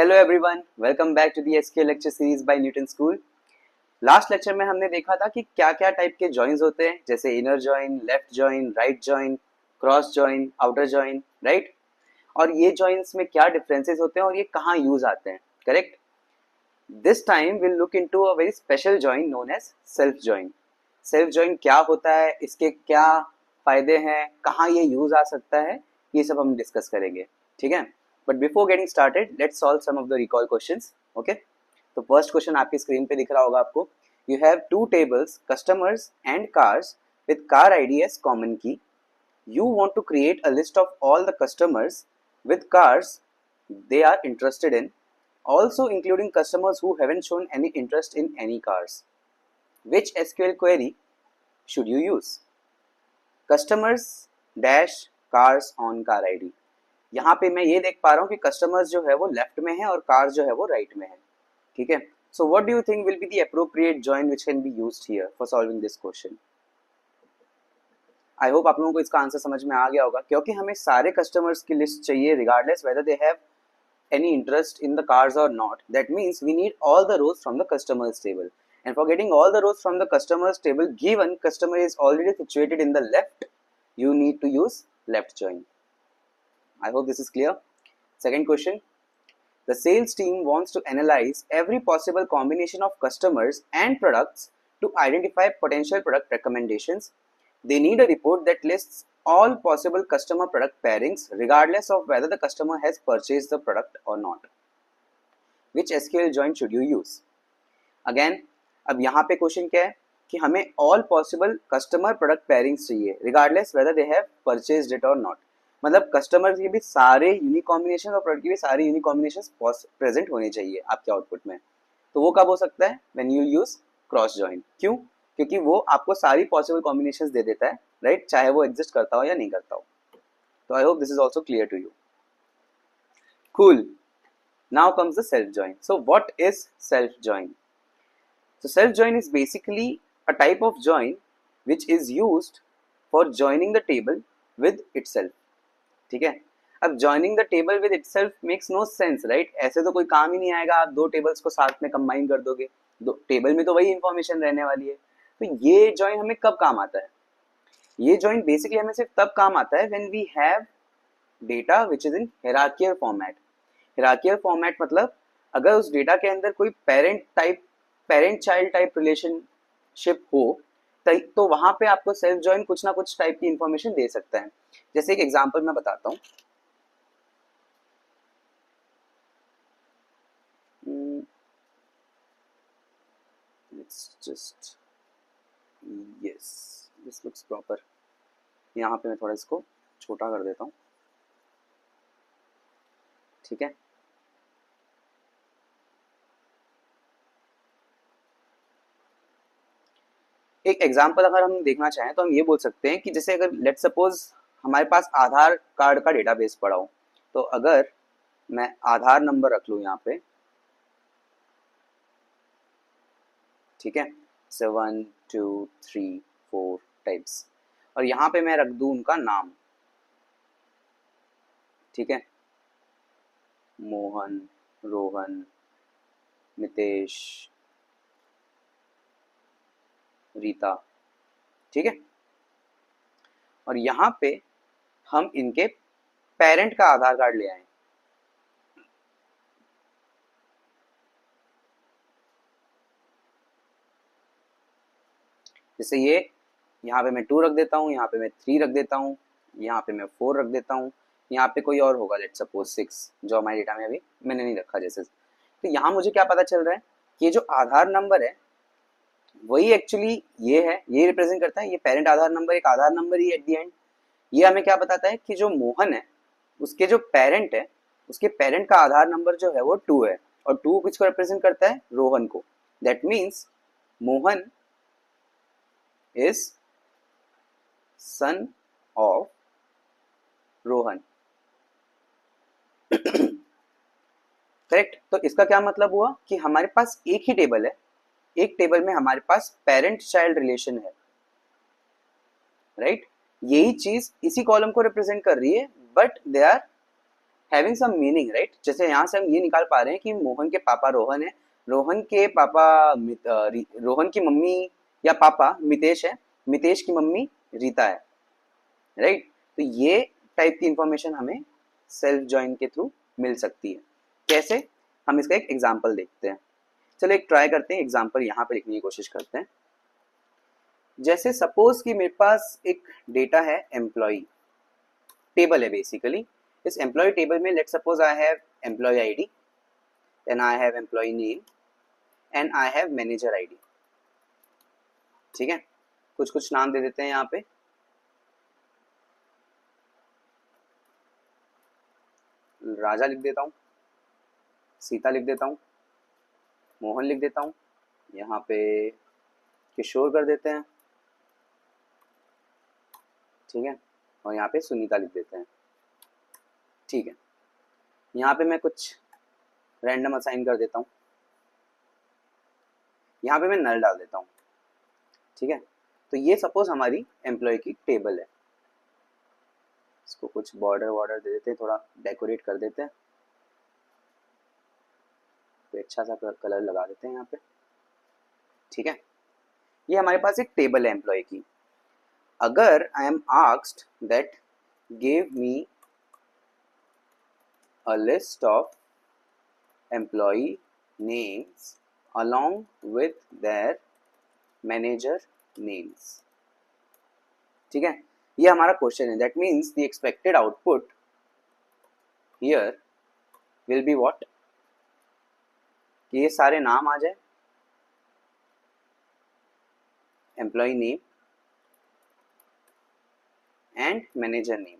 Hello everyone, welcome back to the SQL lecture series by Newton school. Last lecture में हमने देखा था कि क्या क्या टाइप के जॉइंस होते हैं, जैसे inner join, left join, right join, cross join, outer join, right. और ये जॉइंस में क्या डिफरेंसेस होते हैं और ये कहाँ यूज आते हैं, correct. This time will look into a very special join known as self join. Self join क्या होता है, इसके क्या फायदे हैं, कहाँ ये यूज आ सकता है, ये सब हम डिस्कस करेंगे, ठीक है। But before getting started let's solve some of the recall questions, okay. तो फर्स्ट क्वेश्चन आपकी स्क्रीन पे दिख रहा होगा आपको। You have two tables, customers and cars with car ID as common key. You want to create a list of all the customers with cars they are interested in, also including customers who haven't shown any interest in any cars. Which SQL query should you use? Customers dash cars on car ID. यहाँ पे मैं ये देख पा रहा हूँ कि customers जो है वो लेफ्ट में है और कार्स जो है वो राइट में है, ठीक है। So what do you think will be the appropriate join which can be used here for solving this question? I hope आप लोगों को इसका आंसर समझ में आ गया होगा, क्योंकि हमें सारे कस्टमर्स की लिस्ट चाहिए regardless whether they have any interest in the cars or not. That means we need all the rows from the customers table. And for getting all the rows from the customers table, given customer is already situated in the left, you need to use left join. I hope this is clear. Second question. The sales team wants to analyze every possible combination of customers and products to identify potential product recommendations. They need a report that lists all possible customer product pairings regardless of whether the customer has purchased the product or not. Which SQL join should you use? Again, अब यहाँ पे question क्या है कि हमें all possible customer product pairings चाहिए regardless whether they have purchased it or not. मतलब customer के भी सारे यूनिक कॉम्बिनेशन और प्रोडक्ट के भी सारे यूनिक कॉम्बिनेशन प्रेजेंट होने चाहिए आपके आउटपुट में। तो वो कब हो सकता है? When you use cross join. क्यों? क्योंकि वो आपको सारी पॉसिबल कॉम्बिनेशंस दे देता है, राइट, चाहे वो एग्जिस्ट करता हो या नहीं करता हो। तो I hope this is also clear to you. Cool. Now comes the self join. So what is self join? So self join is basically a type of join which is used for joining the table with itself. ठीक है। अब joining the table with itself makes no sense, right? ऐसे तो कोई काम ही नहीं आएगा, आप दो टेबल्स को साथ में कंबाइन कर दोगे, दो टेबल में तो वही इंफॉर्मेशन रहने वाली है। तो ये जॉइन हमें कब काम आता है? ये जॉइन बेसिकली हमें सिर्फ तब काम आता है when we have data which is in hierarchical format. Hierarchical format मतलब अगर उस डेटा के अंदर कोई पेरेंट चाइल्ड टाइप रिलेशनशिप हो तो वहां पे आपको सेल्फ जॉइन कुछ ना कुछ टाइप की इंफॉर्मेशन दे सकता है। जैसे एक एग्जांपल मैं बताता हूँ। Yes, this looks proper. यहाँ पे मैं थोड़ा इसको छोटा कर देता हूँ, ठीक है। एक एग्जांपल अगर हम देखना चाहें तो हम ये बोल सकते हैं कि जैसे अगर लेट्स सपोज हमारे पास आधार कार्ड का डेटाबेस पड़ा हो, तो अगर मैं आधार नंबर रख लूँ यहाँ पे, ठीक है, 7 2 3 4 टाइप्स, और यहाँ पे मैं रख दूँ उनका नाम, ठीक है, मोहन, रोहन, नितेश, रीता, ठीक है। और यहाँ पे हम इनके पेरेंट का आधार कार्ड ले आए, जैसे ये यहाँ पे मैं 2 रख देता हूँ, यहाँ पे मैं 3 रख देता हूँ, यहाँ पे मैं 4 रख देता हूँ, यहाँ पे कोई और होगा, लेट्स सपोज 6, जो हमारे डेटा में अभी मैंने नहीं रखा जैसे। तो यहाँ मुझे क्या पता चल रहा है कि ये जो आधार नंबर है वही एक्चुअली ये है, ये रिप्रेजेंट करता है, ये पेरेंट आधार नंबर एक आधार नंबर ही एट द एंड। ये हमें क्या बताता है कि जो मोहन है उसके जो पेरेंट है, उसके पेरेंट का आधार नंबर जो है वो 2 है, और 2 किसको रिप्रेजेंट करता है? रोहन को। That means Mohan is son of Rohan, correct. तो इसका क्या मतलब हुआ कि हमारे पास एक ही टेबल है, एक टेबल में हमारे पास पेरेंट चाइल्ड रिलेशन है, राइट। यही चीज इसी कॉलम को रिप्रेजेंट कर रही है, but they are having some meaning, right. जैसे यहाँ से हम ये निकाल पा रहे हैं कि मोहन के पापा रोहन है, रोहन के पापा रोहन की मम्मी या पापा मितेश है, मितेश की मम्मी रीता है, राइट। तो ये टाइप की इंफॉर्मेशन हमें सेल्फ जॉइन के थ्रू मिल सकती है। कैसे, हम इसका एक एग्जाम्पल देखते हैं। चलो एक ट्राई करते हैं, एग्जाम्पल यहाँ पे लिखने की कोशिश करते हैं। जैसे सपोज कि मेरे पास एक डेटा है, एम्प्लॉय टेबल है बेसिकली। इस एम्प्लॉय टेबल में let suppose I have employee ID, then I have employee name and I have manager ID. ठीक है, कुछ कुछ नाम दे देते हैं यहाँ पे। राजा लिख देता हूँ, सीता लिख देता हूँ, मोहन लिख देता हूँ, यहाँ पे किशोर कर देते हैं, ठीक है, और यहाँ पे सुनीता लिख देते हैं। ठीक है, यहाँ पे मैं कुछ रैंडम असाइन कर देता हूँ, यहाँ पे मैं नल डाल देता हूँ। ठीक है, तो ये सपोज हमारी एम्प्लॉय की टेबल है। इसको कुछ बॉर्डर वॉर्डर दे देते हैं, थोड़ा डेकोरेट कर देते हैं, तो अच्छा सा कलर लगा देते हैं यहाँ पे। ठीक है, ये हमारे पास एक टेबल है एम्प्लॉय की। अगर I am asked that give me a list of employee names along with their manager names, ठीक है, ये हमारा क्वेश्चन है। That means the expected output here will be what, कि ये सारे नाम आ जाए, employee name and manager name.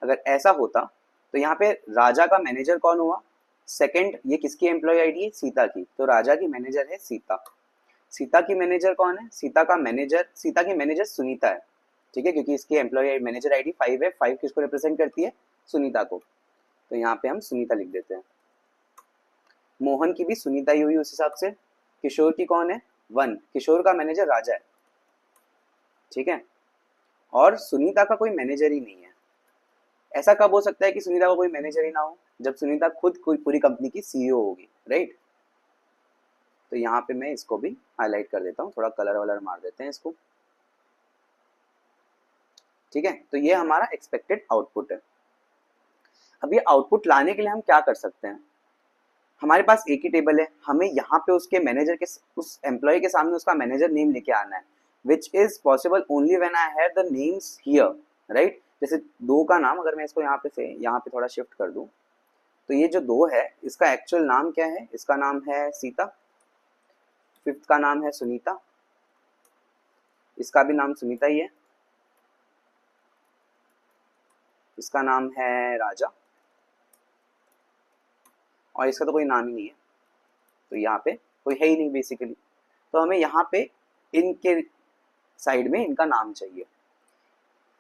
अगर ऐसा होता तो यहाँ पे राजा का मैनेजर कौन हुआ, सेकंड, ये किसकी एम्प्लॉय आईडी है, सीता की, तो राजा की मैनेजर है सीता। सीता की मैनेजर कौन है, सीता की मैनेजर सुनीता है। ठीक है, क्योंकि इसकी एम्प्लॉय मैनेजर आईडी 5 है, 5 किसको रिप्रेजेंट करती है, सुनीता को, तो यहाँ पे हम सुनीता लिख देते हैं। मोहन की भी सुनीता ही हुई उस हिसाब से। किशोर की कौन है, 1, किशोर का मैनेजर राजा है। ठीक है, और सुनीता का कोई मैनेजर ही नहीं है। ऐसा कब हो सकता है कि सुनीता का कोई मैनेजर ही ना हो, जब सुनीता खुद कोई पूरी कंपनी की सीईओ होगी, राइट। तो यहाँ पे मैं इसको भी हाईलाइट कर देता हूँ, थोड़ा कलर वलर मार देते हैं इसको। ठीक है, तो ये हमारा एक्सपेक्टेड आउटपुट है। अब ये आउटपुट लाने के लिए हम क्या कर सकते हैं, हमारे पास एक ही टेबल है, हमें यहाँ पे उसके मैनेजर के, उस एम्प्लॉय के सामने उसका मैनेजर नेम लेके आना है, which is possible only when I have the names here, right. जैसे 2 का नाम अगर मैं इसको यहाँ पे से यहाँ पे थोड़ा शिफ्ट कर दूं, तो ये जो 2 है इसका एक्चुअल नाम क्या है, इसका नाम है सीता, 5th का नाम है सुनीता, इसका भी नाम सुनीता ही है, इसका नाम है राजा, और इसका तो कोई नाम ही नहीं है, तो यहाँ पे कोई है ही नहीं बेसिकली। तो हमें यहाँ पे इनके साइड में इनका नाम चाहिए।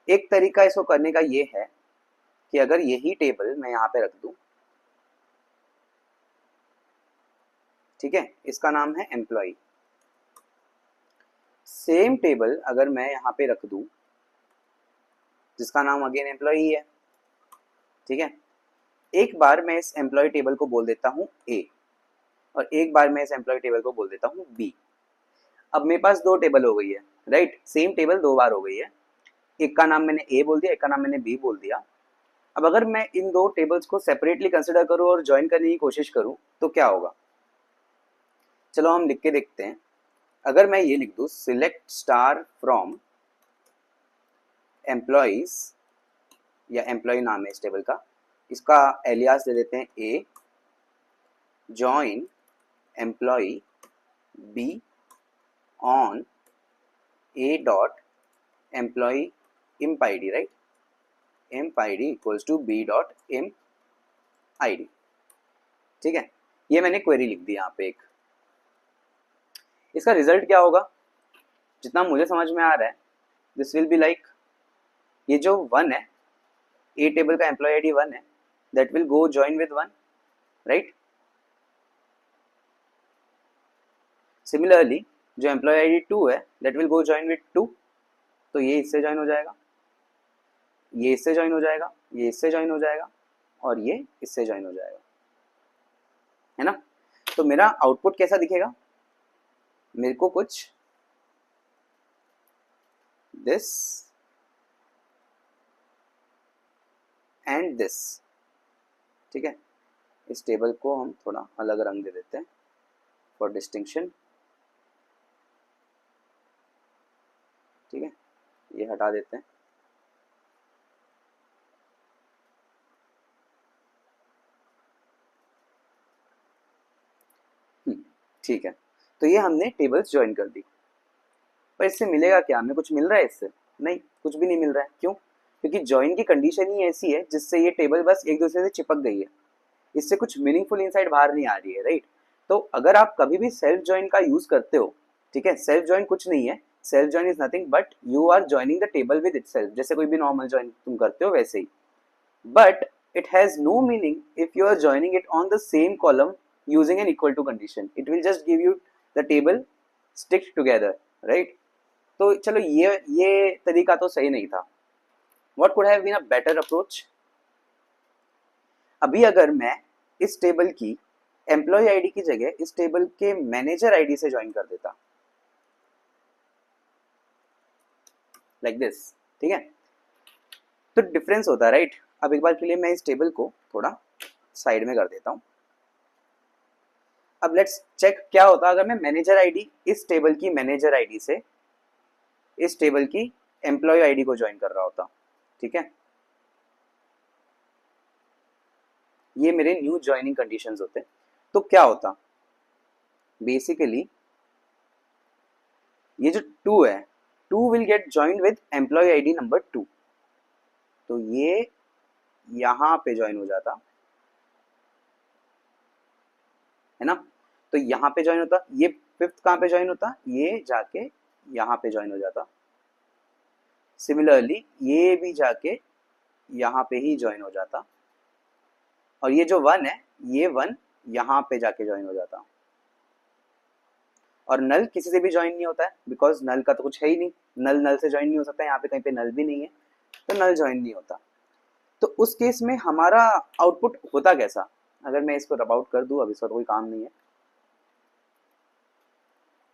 एक तरीका इसको करने का ये है कि अगर यही टेबल मैं यहाँ पे रख दूं, ठीक है, इसका नाम है एम्प्लॉय, सेम टेबल अगर मैं यहाँ पे रख दूं जिसका नाम अगेन एम्प्लॉय ही है, ठीक है, एक बार मैं इस एम्प्लॉय टेबल को बोल देता हूँ ए, और एक बार मैं इस एम्प्लॉय टेबल को बोल देता हूँ बी। अब मेरे पास 2 टेबल हो गई है, राइट, सेम टेबल 2 बार हो गई है। एक का नाम मैंने ए बोल दिया, एक का नाम मैंने बी बोल दिया। अब अगर मैं इन 2 टेबल्स को सेपरेटली कंसिडर करूँ और ज्वाइन करने की कोशिश करूँ तो क्या होगा, चलो हम लिख के देखते हैं। अगर मैं ये लिख दूँ सिलेक्ट स्टार फ्रॉम एम्प्लॉइज, या एम्प्लॉय नाम है इस टेबल का, इसका एलियास दे देते हैं A, join employee B on A dot employee imp id, right, imp id equals to b dot imp id। ठीक है, ये मैंने क्वेरी लिख दी यहाँ पे एक। इसका रिजल्ट क्या होगा, जितना मुझे समझ में आ रहा है, दिस विल बी लाइक, ये जो 1 है, ए टेबल का एम्प्लॉय आईडी 1 है, that will go join with 1, right. Similarly जो एम्प्लॉय आईडी 2 है, that will go join with 2, तो ये इससे जॉइन हो जाएगा। ये इससे ज्वाइन हो जाएगा, ये इससे ज्वाइन हो जाएगा और ये इससे ज्वाइन हो जाएगा, है ना। तो मेरा आउटपुट कैसा दिखेगा, मेरे को कुछ दिस एंड दिस, ठीक है। इस टेबल को हम थोड़ा अलग रंग दे देते हैं फॉर डिस्टिंक्शन, ठीक है, ये हटा देते हैं। ठीक है, तो ये हमने टेबल्स ज्वाइन कर दी। पर इससे मिलेगा क्या, हमें कुछ मिल रहा है इससे? नहीं, कुछ भी नहीं मिल रहा है। क्यों? क्योंकि ज्वाइन की कंडीशन ही ऐसी है जिससे ये टेबल बस एक दूसरे से चिपक गई है, इससे कुछ मीनिंगफुल इनसाइड बाहर नहीं आ रही है, राइट। तो अगर आप कभी भी सेल्फ ज्वाइन का यूज करते हो, ठीक है, सेल्फ ज्वाइन कुछ नहीं है, self join is nothing but you are joining the table with itself, जैसे कोई भी नॉर्मल ज्वाइन तुम करते हो वैसे ही। But it has no meaning if you are joining it on the same column using an equal to condition. It will just give you the table stick together, right? तो चलो ये तरीका तो सही नहीं था। What could have been a better approach? अभी अगर मैं इस टेबल की एम्प्लॉय आईडी की जगह इस टेबल के मैनेजर आईडी से ज्वाइन कर देता, लाइक दिस, ठीक है, तो डिफरेंस होता है, राइट। अब एक बार के लिए मैं इस टेबल को थोड़ा साइड में कर देता हूं। अब लेट्स चेक क्या होता अगर मैं मैनेजर आईडी इस टेबल की मैनेजर आईडी से इस टेबल की एम्प्लॉय आईडी को ज्वाइन कर रहा होता, ठीक है। ये मेरे न्यू ज्वाइनिंग कंडीशंस होते, तो क्या होता बेसिकली, ये जो 2 है, 2 will get join with employee ID number 2, तो ये यहां पे ज्वाइन हो जाता, है ना। तो यहाँ पे ज्वाइन होता, ये 5th कहाँ पे ज्वाइन होता, ये जाके यहाँ पे ज्वाइन हो जाता। सिमिलरली ये भी जाके यहाँ पे ही ज्वाइन हो जाता, और ये जो 1 है, ये 1 यहाँ पे जाके ज्वाइन हो जाता। और नल किसी से भी ज्वाइन नहीं होता है, बिकॉज नल का तो कुछ है ही नहीं, नल नल से ज्वाइन नहीं हो सकता, यहाँ पे कहीं पे नल भी नहीं है, तो नल ज्वाइन नहीं होता। तो उस केस में हमारा आउटपुट होता कैसा, अगर मैं इसको रब आउट कर दूं, अब इसका तो कोई काम नहीं है,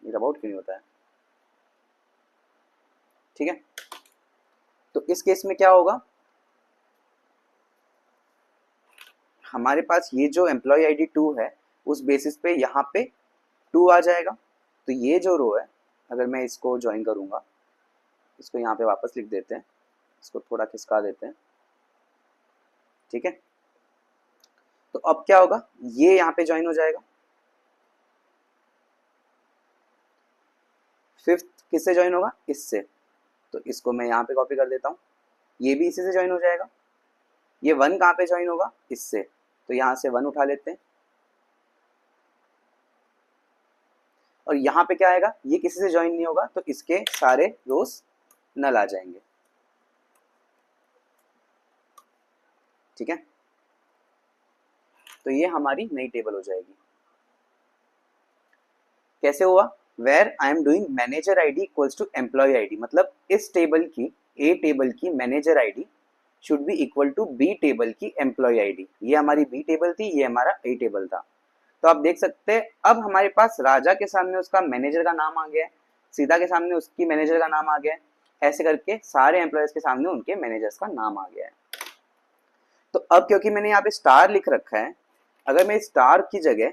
ये रब आउट क्यों नहीं होता है, ठीक है। तो इस केस में क्या होगा, हमारे पास ये जो एम्प्लॉय आईडी 2 है उस बेसिस पे यहाँ पे 2 आ जाएगा। तो ये जो रो है, अगर मैं इसको ज्वाइन करूंगा, इसको यहाँ पे वापस लिख देते हैं, इसको थोड़ा खिसका देते हैं, ठीक है। तो अब क्या होगा, ये यहाँ पे ज्वाइन हो जाएगा, 5th किससे ज्वाइन होगा, इससे, तो इसको मैं यहाँ पे कॉपी कर देता हूँ, ये भी इसी से ज्वाइन हो जाएगा। ये 1 कहाँ पे ज्वाइन होगा, इससे, तो यहाँ से 1 उठा लेते हैं, और यहाँ पे क्या आएगा, ये किसी से ज्वाइन नहीं होगा, तो इसके सारे रोज नल आ जाएंगे, ठीक है। तो ये हमारी नई टेबल हो जाएगी। कैसे हुआ, where I am doing manager ID equals to employee ID, मतलब इस टेबल की ए टेबल की manager ID should be equal to B table की एम्प्लॉय आईडी। ये हमारी बी टेबल थी, ये हमारा ए टेबल था। तो आप देख सकते हैं अब हमारे पास राजा के सामने उसका मैनेजर का नाम आ गया है, सीता के सामने उसकी मैनेजर का नाम आ गया है, ऐसे करके सारे एम्प्लॉयज के सामने उनके मैनेजर्स का नाम आ गया है। तो अब क्योंकि मैंने यहाँ पे स्टार लिख रखा है, अगर मैं स्टार की जगह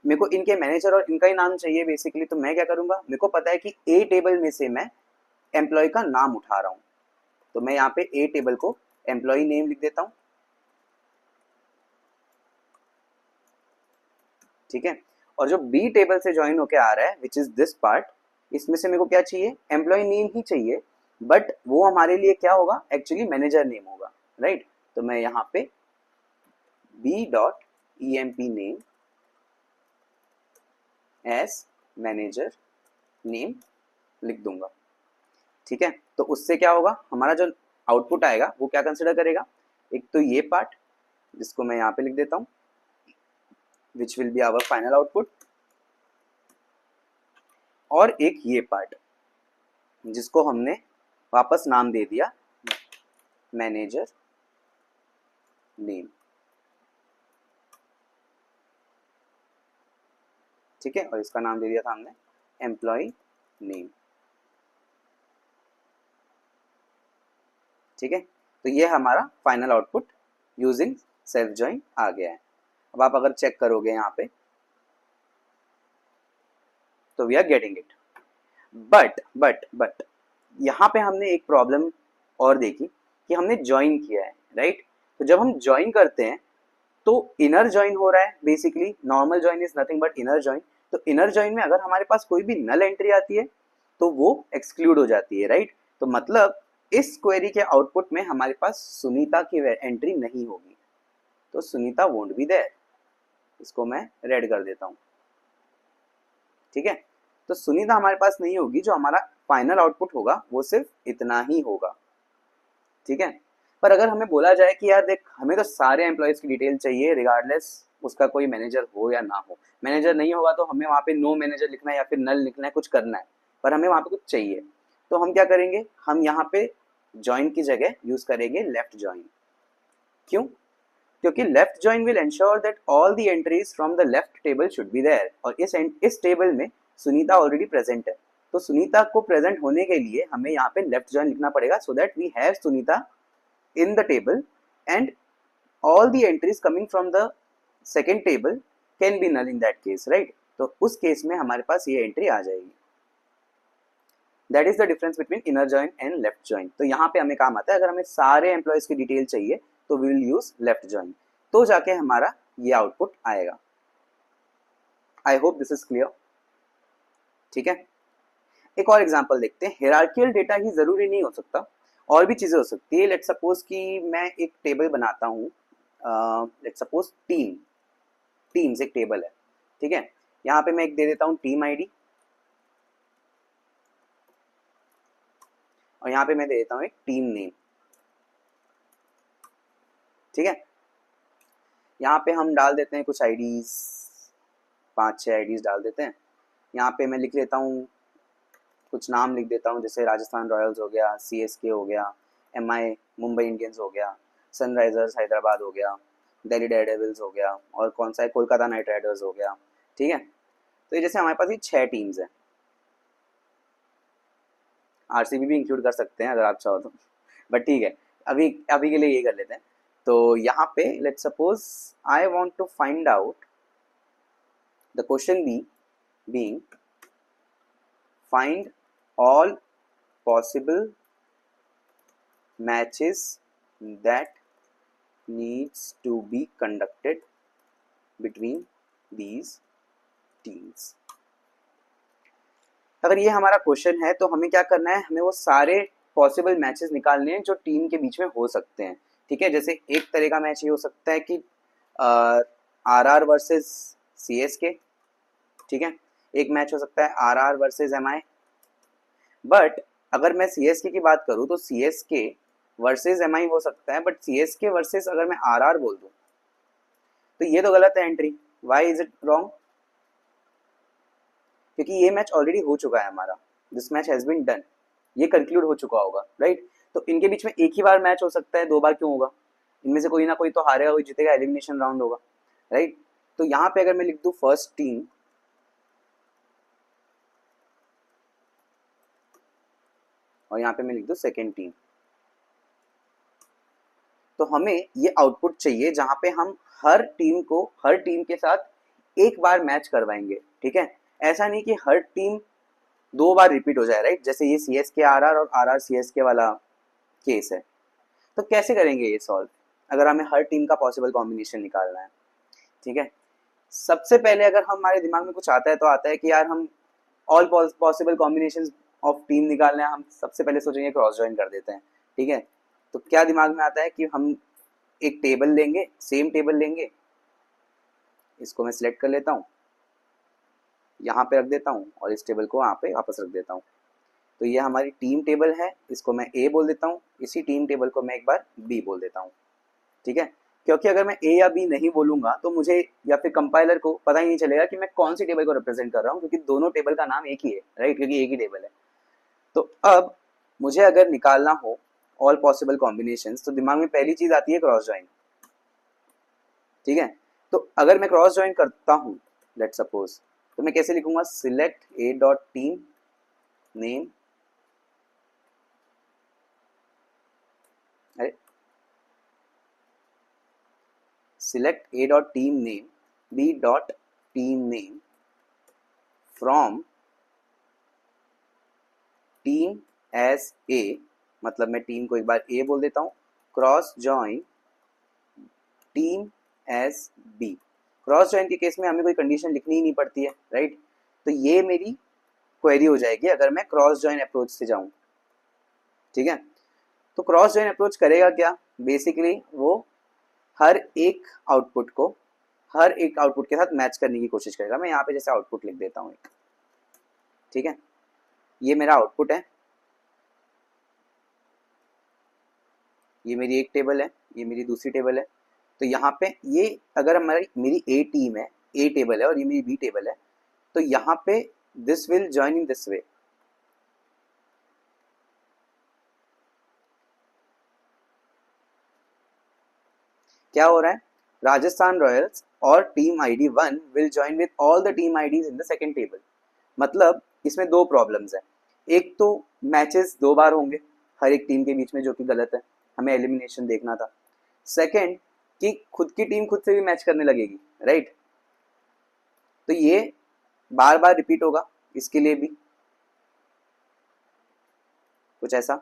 मेरे को इनके मैनेजर और इनका ही नाम चाहिए बेसिकली, तो मैं क्या करूंगा, मेरे को पता है कि ए टेबल में से मैं एम्प्लॉय का नाम उठा रहा हूं, तो मैं यहाँ पे ए टेबल को एम्प्लॉय नेम लिख देता हूं, ठीक है। और जो बी टेबल से ज्वाइन होके आ रहा है विच इज दिस पार्ट, इसमें से मेरे को क्या चाहिए, एम्प्लॉय नेम ही चाहिए, बट वो हमारे लिए क्या होगा, एक्चुअली मैनेजर नेम होगा, राइट। तो मैं यहाँ पे B dot E M P name as manager name लिख दूंगा, ठीक है। तो उससे क्या होगा, हमारा जो आउटपुट आएगा वो क्या कंसिडर करेगा, एक तो ये पार्ट जिसको मैं यहाँ पे लिख देता हूँ which will be our final output, और एक ये पार्ट जिसको हमने वापस नाम दे दिया मैनेजर नेम, ठीक है, और इसका नाम दे दिया था हमने एम्प्लॉय नेम, ठीक है। तो ये हमारा final output using self join आ गया है। अब आप अगर चेक करोगे यहाँ पे तो we are getting it, but यहाँ पे हमने एक प्रॉब्लम और देखी कि हमने ज्वाइन किया है, राइट। तो जब हम ज्वाइन करते हैं तो इनर ज्वाइन हो रहा है, basically normal join is nothing but inner join. तो इनर ज्वाइन में अगर हमारे पास कोई भी नल एंट्री आती है तो वो एक्सक्लूड हो जाती है, राइट। तो मतलब इस क्वेरी के आउटपुट में हमारे पास सुनीता की एंट्री नहीं होगी, तो सुनीता वोंट बी देयर। इसको मैं रेड कर देता हूँ, ठीक है। तो सुनीता हमारे पास नहीं होगी, जो हमारा फाइनल आउटपुट होगा वो सिर्फ इतना ही होगा, ठीक है। पर अगर हमें बोला जाए कि यार देख, हमें तो सारे एम्प्लॉयज की डिटेल चाहिए रिगार्डलेस उसका कोई मैनेजर हो या ना हो, मैनेजर नहीं होगा तो हमें वहाँ पे नो मैनेजर लिखना है या फिर नल लिखना है, कुछ करना है, पर हमें वहाँ पे कुछ चाहिए, तो हम क्या करेंगे, हम यहाँ पे ज्वाइन की जगह यूज करेंगे लेफ्ट ज्वाइन। क्यों? क्योंकि left join will ensure that all the entries from the left table should be there, और इस टेबल में सुनीता ऑलरेडी प्रेजेंट है, तो सुनीता को प्रेजेंट होने के लिए हमें यहाँ पे लेफ्ट ज्वाइन लिखना पड़ेगा, so that we have Sunita in the table and all the entries coming from the second table can be null in that case, right। तो उस केस में हमारे पास ये एंट्री आ जाएगी। That is the difference between inner join and left join. तो यहाँ पे हमें काम आता है, अगर हमें सारे एम्प्लॉयज की डिटेल चाहिए तो we will use left join, तो जाके हमारा ये आउटपुट आएगा। I hope this is clear, ठीक है। एक और एग्जांपल देखते हैं। हियरार्किकल डेटा ही जरूरी नहीं हो सकता, और भी चीजें हो सकती है। लेट्स सपोज कि मैं एक टेबल बनाता हूँ, लेट्स सपोज टीम्स एक टेबल है, ठीक है। यहाँ पे मैं एक दे देता हूँ टीम आईडी, और यहाँ पे मैं दे देता हूँ एक टीम नेम, ठीक है। यहाँ पे हम डाल देते हैं कुछ आईडीज, 5-6 आईडीज डाल देते हैं। यहाँ पे मैं लिख लेता हूँ, कुछ नाम लिख देता हूँ, जैसे राजस्थान रॉयल्स हो गया, सीएसके हो गया, एमआई मुंबई इंडियंस हो गया, सनराइजर्स हैदराबाद हो गया, दिल्ली डेयरडेविल्स हो गया, और कौन सा है, कोलकाता नाइट राइडर्स हो गया, ठीक है। तो ये जैसे हमारे पास ये 6 टीम्स हैं, आरसीबी भी इंक्लूड कर सकते हैं अगर आप चाहो तो, बट ठीक है, अभी अभी के लिए ये कर लेते हैं। तो यहाँ पे let's suppose I want to find out the question being find all possible matches that needs to be conducted between these teams। अगर ये हमारा क्वेश्चन है तो हमें क्या करना है, हमें वो सारे पॉसिबल मैचेस निकालने हैं जो टीम के बीच में हो सकते हैं, ठीक है। जैसे एक तरह का मैच ये हो सकता है कि आरआर वर्सेस सीएसके, ठीक है। एक मैच हो सकता है आरआर वर्सेस एमआई, बट अगर मैं सीएसके की बात करूं तो सीएसके वर्सेस एमआई हो सकता है, बट सीएसके वर्सेस अगर मैं आरआर बोल दूं तो ये तो गलत है entry. Why is it wrong? क्योंकि ये मैच ऑलरेडी हो चुका है हमारा, this match has been done, ये कंक्लूड हो चुका होगा, राइट। तो इनके बीच में एक ही बार मैच हो सकता है, 2 बार क्यों होगा? इनमें से कोई ना कोई तो हारेगा, कोई जीतेगा, एलिमिनेशन राउंड होगा, राइट। तो यहाँ पे अगर मैं लिख दूं फर्स्ट टीम, और यहाँ पे मैं लिख दूं सेकेंड टीम, तो हमें ये आउटपुट चाहिए जहां पे हम हर टीम के साथ एक बार मैच करवाएंगे, ठीक है। ऐसा नहीं कि हर टीम 2 बार रिपीट हो जाए, राइट। जैसे ये सीएसके आरआर और आरआर सीएसके वाला केस है, तो कैसे करेंगे ये सॉल्व, अगर हमें हर टीम का पॉसिबल कॉम्बिनेशन निकालना है, ठीक है। सबसे पहले अगर हमारे दिमाग में कुछ आता है तो आता है कि यार हम all possible combination of team निकालना है, हम सबसे पहले सोचेंगे क्रॉस ज्वाइन कर देते हैं, ठीक है। तो क्या दिमाग में आता है कि हम एक टेबल लेंगे, सेम टेबल लेंगे, इसको मैं सिलेक्ट कर लेता हूँ, यहाँ पे रख देता हूँ, और इस टेबल को वहाँ पे वापस रख देता हूँ। तो ये हमारी टीम टेबल है, इसको मैं ए बोल देता हूँ, इसी टीम टेबल को मैं एक बार बी बोल देता हूँ, ठीक है। क्योंकि अगर मैं ए या बी नहीं बोलूंगा तो मुझे या फिर कंपाइलर को पता ही नहीं चलेगा कि मैं कौन सी टेबल को रिप्रेजेंट कर रहा हूँ, क्योंकि दोनों टेबल का नाम एक ही है, राइट, क्योंकि एक ही टेबल है। तो अब मुझे अगर निकालना हो ऑल पॉसिबल कॉम्बिनेशंस, तो दिमाग में पहली चीज आती है क्रॉस ज्वाइन। ठीक है, तो अगर मैं क्रॉस ज्वाइन करता हूँ लेट सपोज, तो मैं कैसे लिखूंगा, select A dot team name, अरे select A dot team name B dot team name from team as A, मतलब मैं टीम को एक बार ए बोल देता हूँ, cross join team as B. Cross join के केस में हमें कोई कंडीशन लिखनी ही नहीं पड़ती है, राइट। तो ये मेरी क्वेरी हो जाएगी अगर मैं क्रॉस ज्वाइन अप्रोच से जाऊं। ठीक है, तो क्रॉस ज्वाइन अप्रोच करेगा क्या, बेसिकली वो हर एक आउटपुट को हर एक आउटपुट के साथ मैच करने की कोशिश करेगा। मैं यहाँ पे जैसे आउटपुट लिख देता हूँ एक, ठीक है, ये मेरा आउटपुट है, ये मेरी एक टेबल है, ये मेरी दूसरी टेबल है। तो यहाँ पे ये अगर हमारी मेरी ए टीम है, ए टेबल है और ये मेरी बी टेबल है, तो यहाँ पे this will join in this way. क्या हो रहा है, राजस्थान रॉयल्स और team ID 1 will join with all the team IDs in the second table. मतलब इसमें दो प्रॉब्लम्स है, एक तो मैचेस दो बार होंगे हर एक टीम के बीच में, जो कि गलत है, हमें एलिमिनेशन देखना था। सेकंड कि खुद की टीम खुद से भी मैच करने लगेगी, राइट। तो ये बार बार रिपीट होगा, इसके लिए भी कुछ ऐसा,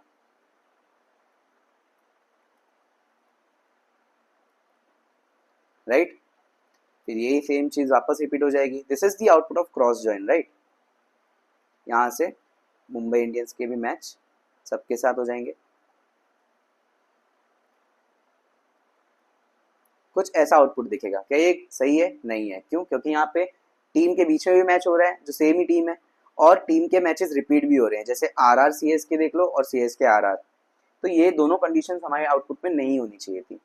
राइट। फिर यही सेम चीज वापस रिपीट हो जाएगी। This is the output of cross join, right. यहाँ से मुंबई इंडियंस के भी मैच सबके साथ हो जाएंगे, कुछ ऐसा आउटपुट दिखेगा। क्या ये सही है, नहीं है, क्यों, क्योंकि यहाँ पे टीम के बीच में भी मैच हो रहा है जो सेम ही टीम है, और टीम के मैचेस रिपीट भी हो रहे हैं, जैसे आर आर सी एस के देख लो और सी एस के आर आर। तो ये दोनों कंडीशंस हमारे आउटपुट में नहीं होनी चाहिए थी,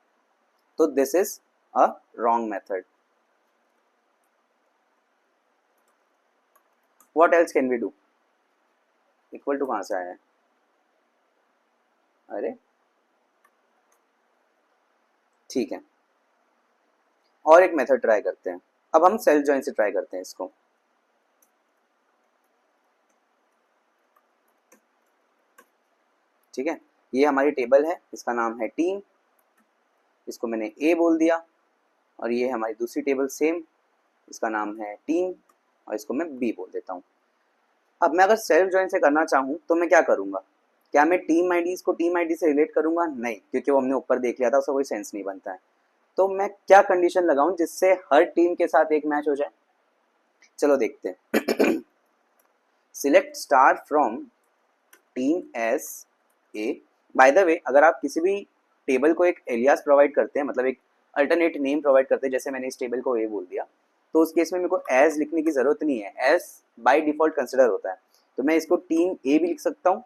तो this is a wrong method. What else can we do, equal to कहां से आया है, अरे ठीक है, और एक मेथड ट्राई करते हैं। अब हम सेल्फ ज्वाइन से ट्राई करते हैं इसको। ठीक है, ये हमारी टेबल है, इसका नाम है टीम, इसको मैंने ए बोल दिया, और ये हमारी दूसरी टेबल सेम, इसका नाम है टीम, और इसको मैं बी बोल देता हूँ। अब मैं अगर सेल्फ ज्वाइन से करना चाहूँ तो मैं क्या करूँगा, क्या मैं टीम आईडीज को टीम आईडी से रिलेट करूँगा, नहीं, क्योंकि वो हमने ऊपर देख लिया था, उसका कोई सेंस नहीं बनता है। तो मैं क्या कंडीशन लगाऊं जिससे हर टीम के साथ एक मैच हो जाए, चलो देखते हैं। Select star from team S A. By the way, अगर आप किसी भी टेबल को एक एलियास प्रोवाइड करते हैं, मतलब एक अल्टरनेट नेम प्रोवाइड करते हैं, जैसे मैंने इस टेबल को ए बोल दिया, तो उस केस में मेरे को एज लिखने की जरूरत नहीं है, एज बाय डिफॉल्ट कंसिडर होता है। तो मैं इसको टीम ए भी लिख सकता हूँ,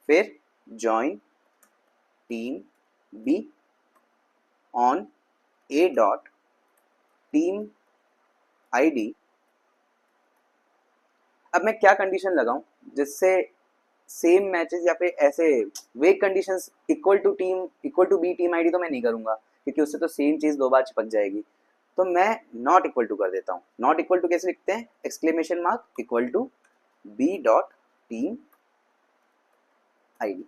फिर join team B on A dot team ID. अब मैं क्या कंडीशन लगाऊं जिससे सेम मैचेस या फिर ऐसे weak conditions, equal to team equal to B team ID तो मैं नहीं करूंगा, क्योंकि उससे तो सेम चीज दो बार चिपक जाएगी। तो मैं नॉट इक्वल टू कर देता हूँ। नॉट इक्वल टू कैसे लिखते हैं, exclamation mark equal to B dot team ID.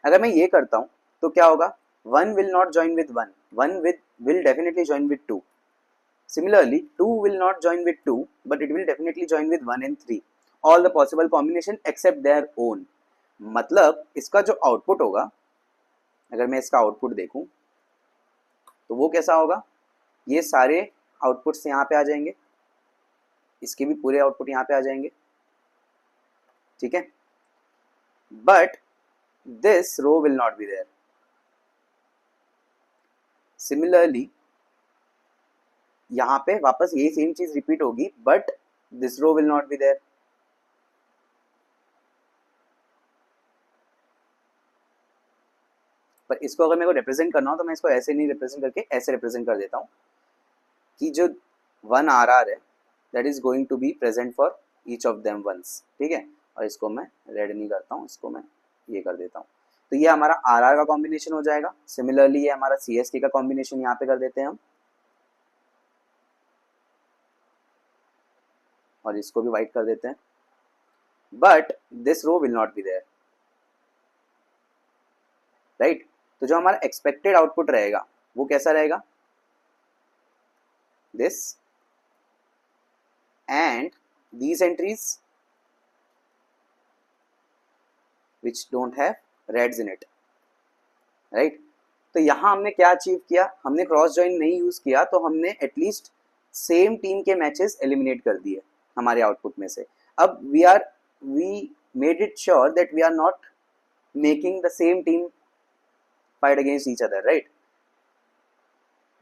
अगर मैं ये करता हूँ तो क्या होगा, one will not join with one, one will definitely join with two. Similarly, 2 will not join with 2, but it will definitely join with 1 and 3. All the possible combination except their own. मतलब इसका जो output होगा, अगर मैं इसका output देखूं तो वो कैसा होगा, ये सारे आउटपुट्स यहाँ पे आ जाएंगे, इसके भी पूरे आउटपुट यहाँ पे आ जाएंगे, ठीक है, but this row will not be there. Similarly यहाँ पे वापस यही सेम चीज रिपीट होगी, but this row will not be there. पर इसको अगर मेरे को रिप्रेजेंट करना हो तो मैं इसको ऐसे नहीं रिप्रेजेंट करके ऐसे रिप्रेजेंट कर देता हूँ कि जो वन आर आर है that is going to be present for each of them once, ठीक है। और इसको मैं रेड नहीं करता हूँ, इसको मैं ये कर देता हूँ। तो ये हमारा आर का कॉम्बिनेशन हो जाएगा। सिमिलरली ये हमारा CSK का कॉम्बिनेशन यहाँ पे कर देते हैं हम, और इसको भी वाइट कर देते हैं। But this row will not be there, right. तो जो हमारा एक्सपेक्टेड आउटपुट रहेगा वो कैसा रहेगा, this and these entries which don't have reds in it, right। तो यहाँ हमने क्या अचीव किया, हमने क्रॉस जॉइन नहीं यूज किया तो हमने एटलीस्ट सेम टीम के मैचेस एलिमिनेट कर दिए हमारे आउटपुट में से। अब we made it sure that we are not making the same team fight against each other, right.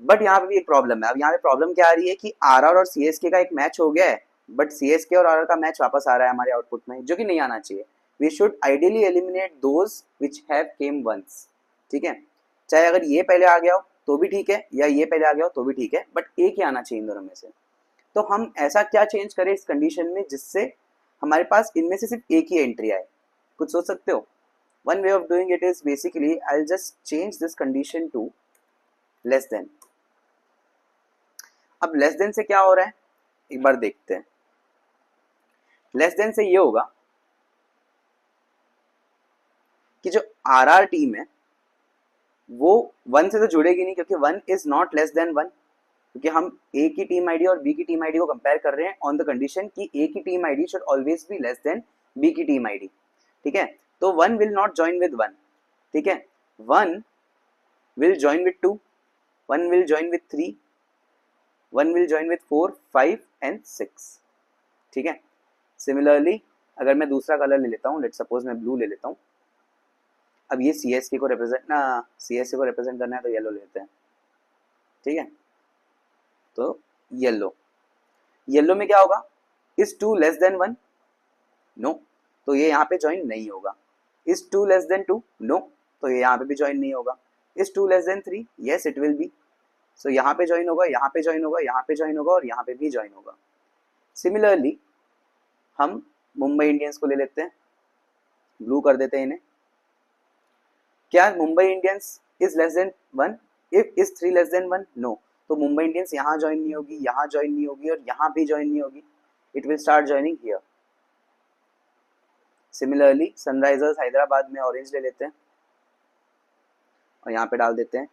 But यहाँ पे भी एक प्रॉब्लम है। अब यहाँ पे प्रॉब्लम क्या आ रही है कि आरआर और CSK का एक मैच हो गया है, बट CSK और आरआर का मैच वापस आ रहा है हमारे आउटपुट में, जो कि नहीं आना चाहिए। We should ideally eliminate those which have came once, ठीक है। चाहे अगर ये पहले आ गया हो तो भी ठीक है, या ये पहले आ गया हो तो भी ठीक है, बट एक ही आना चाहिए इन दोनों में से। तो हम ऐसा क्या चेंज करें इस कंडीशन में जिससे हमारे पास इनमें से सिर्फ एक ही एंट्री आए, कुछ सोच सकते हो। One way of doing it is basically I will just change this condition to less than. अब लेस देन से क्या हो रहा है एक बार देखते हैं। लेस देन से ये होगा कि जो आरआर टीम है वो 1 से तो जुड़ेगी नहीं, क्योंकि 1 इज नॉट लेस देन 1, क्योंकि हम A की टीम आईडी और B की टीम आईडी को कंपेयर कर रहे हैं ऑन द कंडीशन कि A की team ID should always be less than B की टीम आईडी, ठीक है। तो 1 विल नॉट ज्वाइन विद 1, ठीक है। 1 will join with 2, 1 will join with 3, 1 will join with 4, 5 and 6, ठीक है। सिमिलरली अगर मैं दूसरा कलर ले लेता हूँ, लेट सपोज मैं ब्लू ले लेता हूँ। अब ये CSK को रिप्रेजेंट करना है तो येलो लेते हैं, ठीक है। तो येलो में क्या होगा, इज 2 लेस देन 1, नो, तो ये यहाँ पे ज्वाइन नहीं होगा। इज 2 लेस देन 2, नो, तो ये यहाँ पे भी ज्वाइन नहीं होगा। Is 2 less than 3, yes it will be, so यहाँ पे ज्वाइन होगा, यहाँ पे ज्वाइन होगा, यहाँ पे ज्वाइन होगा और यहाँ पे भी ज्वाइन होगा। सिमिलरली हम मुंबई इंडियंस को ले लेते हैं, ब्लू कर देते हैं इन्हें। क्या Mumbai Indians is less than 1, if is 3 less than 1, no, तो मुंबई इंडियंस यहाँ ज्वाइन नहीं होगी, यहाँ ज्वाइन नहीं होगी और यहाँ भी ज्वाइन नहीं होगी, it will start joining here. Similarly Sunrisers Hyderabad में ऑरेंज ले लेते हैं और यहाँ पे डाल देते हैं।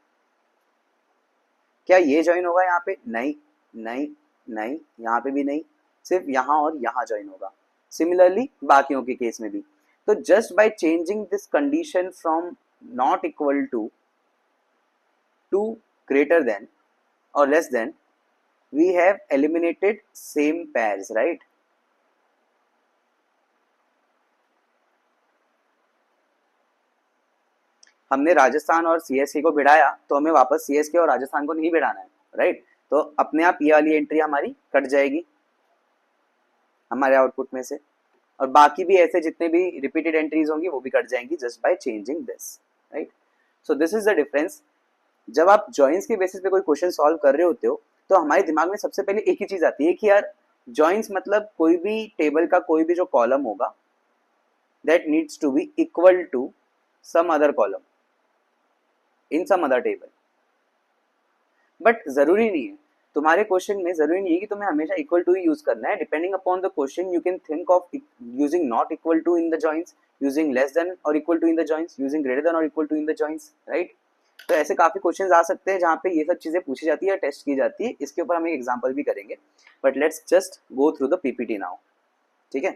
क्या ये ज्वाइन होगा यहाँ पे, नहीं नहीं नहीं, यहाँ पे भी नहीं, सिर्फ यहाँ और यहाँ ज्वाइन होगा। सिमिलरली बाकियों के केस में भी। तो just by changing this condition from not equal to greater than or less than, we have eliminated same pairs, right। हमने राजस्थान और CSK को भिड़ाया तो हमें वापस CSK और राजस्थान को नहीं भिड़ाना है, राइट। तो अपने आप ये वाली एंट्री हमारी कट जाएगी हमारे आउटपुट में से, और बाकी भी ऐसे जितने भी रिपीटेड एंट्रीज होंगी वो भी कट जाएंगी just by changing this, right. So this is the difference. जब आप जॉइंस के बेसिस पे कोई क्वेश्चन सॉल्व कर रहे होते हो तो हमारे दिमाग में सबसे पहले एक ही चीज आती है कि यार जॉइंस मतलब कोई भी टेबल का कोई भी जो कॉलम होगा that needs to be equal to some other column in some other table. But जरूरी नहीं है, तुम्हारे क्वेश्चन में जरूरी नहीं है कि तुम्हें हमेशा इक्वल टू ही यूज करना है। Depending upon the question you can think of using not equal to in the joints, using less than और equal to in the joints, using greater than और equal to in the joints, right. तो ऐसे काफी questions आ सकते हैं जहाँ पे ये सब चीजें पूछी जाती है, टेस्ट की जाती है। इसके ऊपर हम एक एग्जांपल भी करेंगे, but let's just go through the PPT now, ठीक है।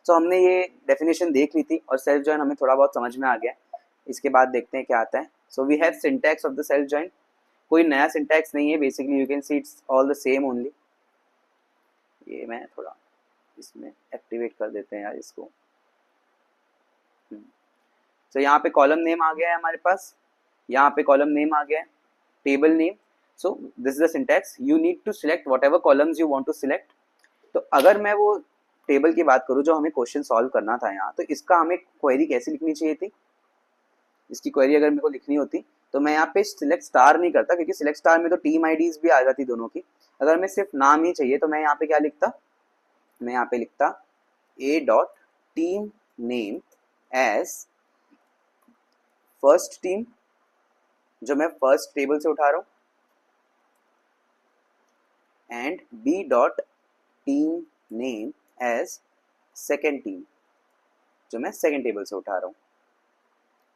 सो हमने ये डेफिनेशन देख ली थी और सेल्फ जॉइन हमें थोड़ा बहुत समझ में आ गया। इसके बाद देखते हैं क्या आता है। So we have syntax of the self join. कोई नया सिंटैक्स नहीं है, basically you can see it's all the same only. ये मैं थोड़ा इसमें एक्टिवेट कर देते हैं यार इसको। तो यहाँ पे कॉलम नेम आ गया है हमारे पास, यहाँ पे कॉलम नेम आ गया है, table name. So this is the syntax, you need to select whatever columns you want to select. तो अगर मैं वो टेबल की बात करूँ जो हमें क्वेश्चन सॉल्व करना था यहाँ, तो इसका हमें क्वेरी कैसे लिखनी चाहिए थी। इसकी क्वेरी अगर मेरे को लिखनी होती तो मैं यहाँ पे सिलेक्ट स्टार नहीं करता, क्योंकि सिलेक्ट स्टार में तो टीम आईडीज भी आ जाती दोनों की। अगर मैं सिर्फ नाम ही चाहिए तो मैं यहाँ पे क्या लिखता, मैं यहाँ पे लिखता A dot team name as first team, जो मैं फर्स्ट टेबल से उठा रहा हूं, and B dot team name as second team, जो मैं सेकेंड टेबल से उठा रहा हूं।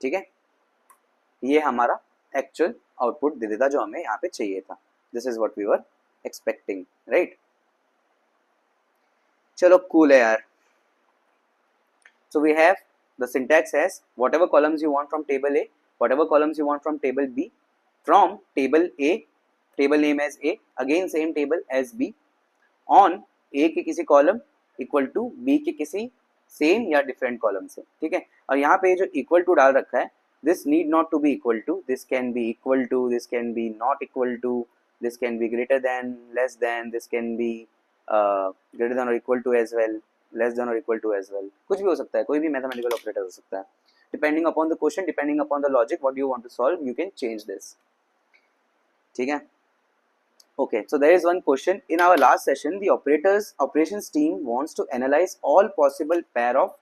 ठीक है, ये हमारा एक्चुअल आउटपुट दे देता जो हमें यहाँ पे चाहिए था। This is what we were expecting, right. चलो कूल है यार। So we have the syntax as whatever columns you want from table A, whatever columns you want from table B, from table A, table name as A, again same table as B, on A के किसी column equal to B के किसी same या different column से। ठीक है, और यहाँ पे जो इक्वल टू डाल रखा है, this need not to be equal to, this can be equal to, this can be not equal to, this can be greater than, less than, this can be greater than और equal to as well, less than और equal to as well, कुछ भी हो सकता है, कोई भी mathematical operator हो सकता है। Depending upon the question, depending upon the logic what you want to solve, you can change this. ठीक है, okay, so there is one question. In our last session, the operations team wants to analyze all possible pair of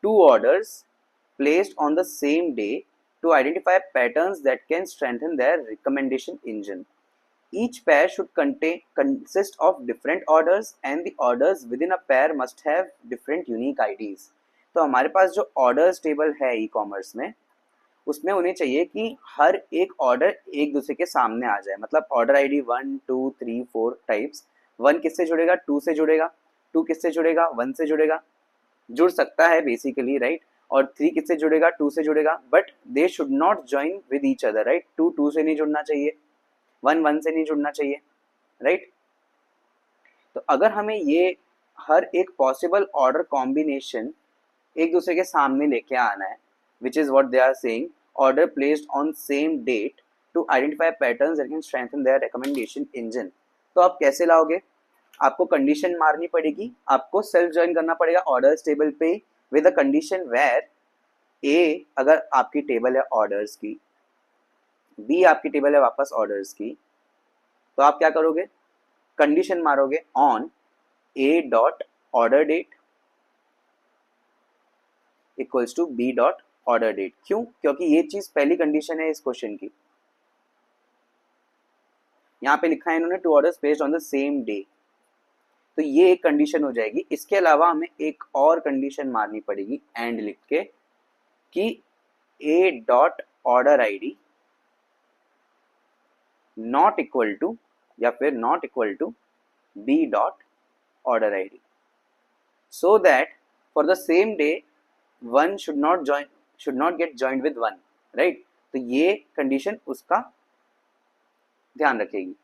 two orders placed on the same day to identify patterns that can strengthen their recommendation engine. Each pair should consist of different orders, and the orders within a pair must have different unique IDs. तो हमारे पास जो orders table है e-commerce में, उसमें उन्हें चाहिए कि हर एक ऑर्डर एक दूसरे के सामने आ जाए। मतलब ऑर्डर आईडी 1 2 3 4 टाइप्स, 1 किससे जुड़ेगा, 2 से जुड़ेगा, 2 किससे जुड़ेगा, 1 से जुड़ेगा, जुड़ सकता है बेसिकली, राइट। और 3 किससे जुड़ेगा, 2 से जुड़ेगा, but they should not join with each other, right. 2 2 से नहीं जुड़ना चाहिए, 1 1 से नहीं जुड़ना चाहिए, राइट। तो अगर हमें ये हर एक पॉसिबल ऑर्डर कॉम्बिनेशन एक दूसरे के सामने लेके आना है, which is what they are saying, order placed on same date to identify patterns that can strengthen their recommendation engine. तो आप कैसे लाओगे, आपको कंडीशन मारनी पड़ेगी, आपको सेल्फ ज्वाइन करना पड़ेगा ऑर्डर्स टेबल पे विद अ कंडीशन वेयर ए अगर आपकी टेबल है ऑर्डर्स की, बी आपकी टेबल है वापस ऑर्डर्स की, तो आप क्या करोगे, कंडीशन मारोगे on A dot order date equals to B dot order date. क्यों, क्योंकि ये चीज पहली कंडीशन है इस क्वेश्चन की। यहाँ पे लिखा है इन्होंने two orders placed on the same day, तो ये एक कंडीशन हो जाएगी। इसके अलावा हमें एक और कंडीशन मारनी पड़ेगी एंड लिख के कि A dot order ID not equal to या फिर not equal to B dot order ID, so that for the same day one should not get joined with one, right. तो ये कंडीशन उसका ध्यान रखेगी।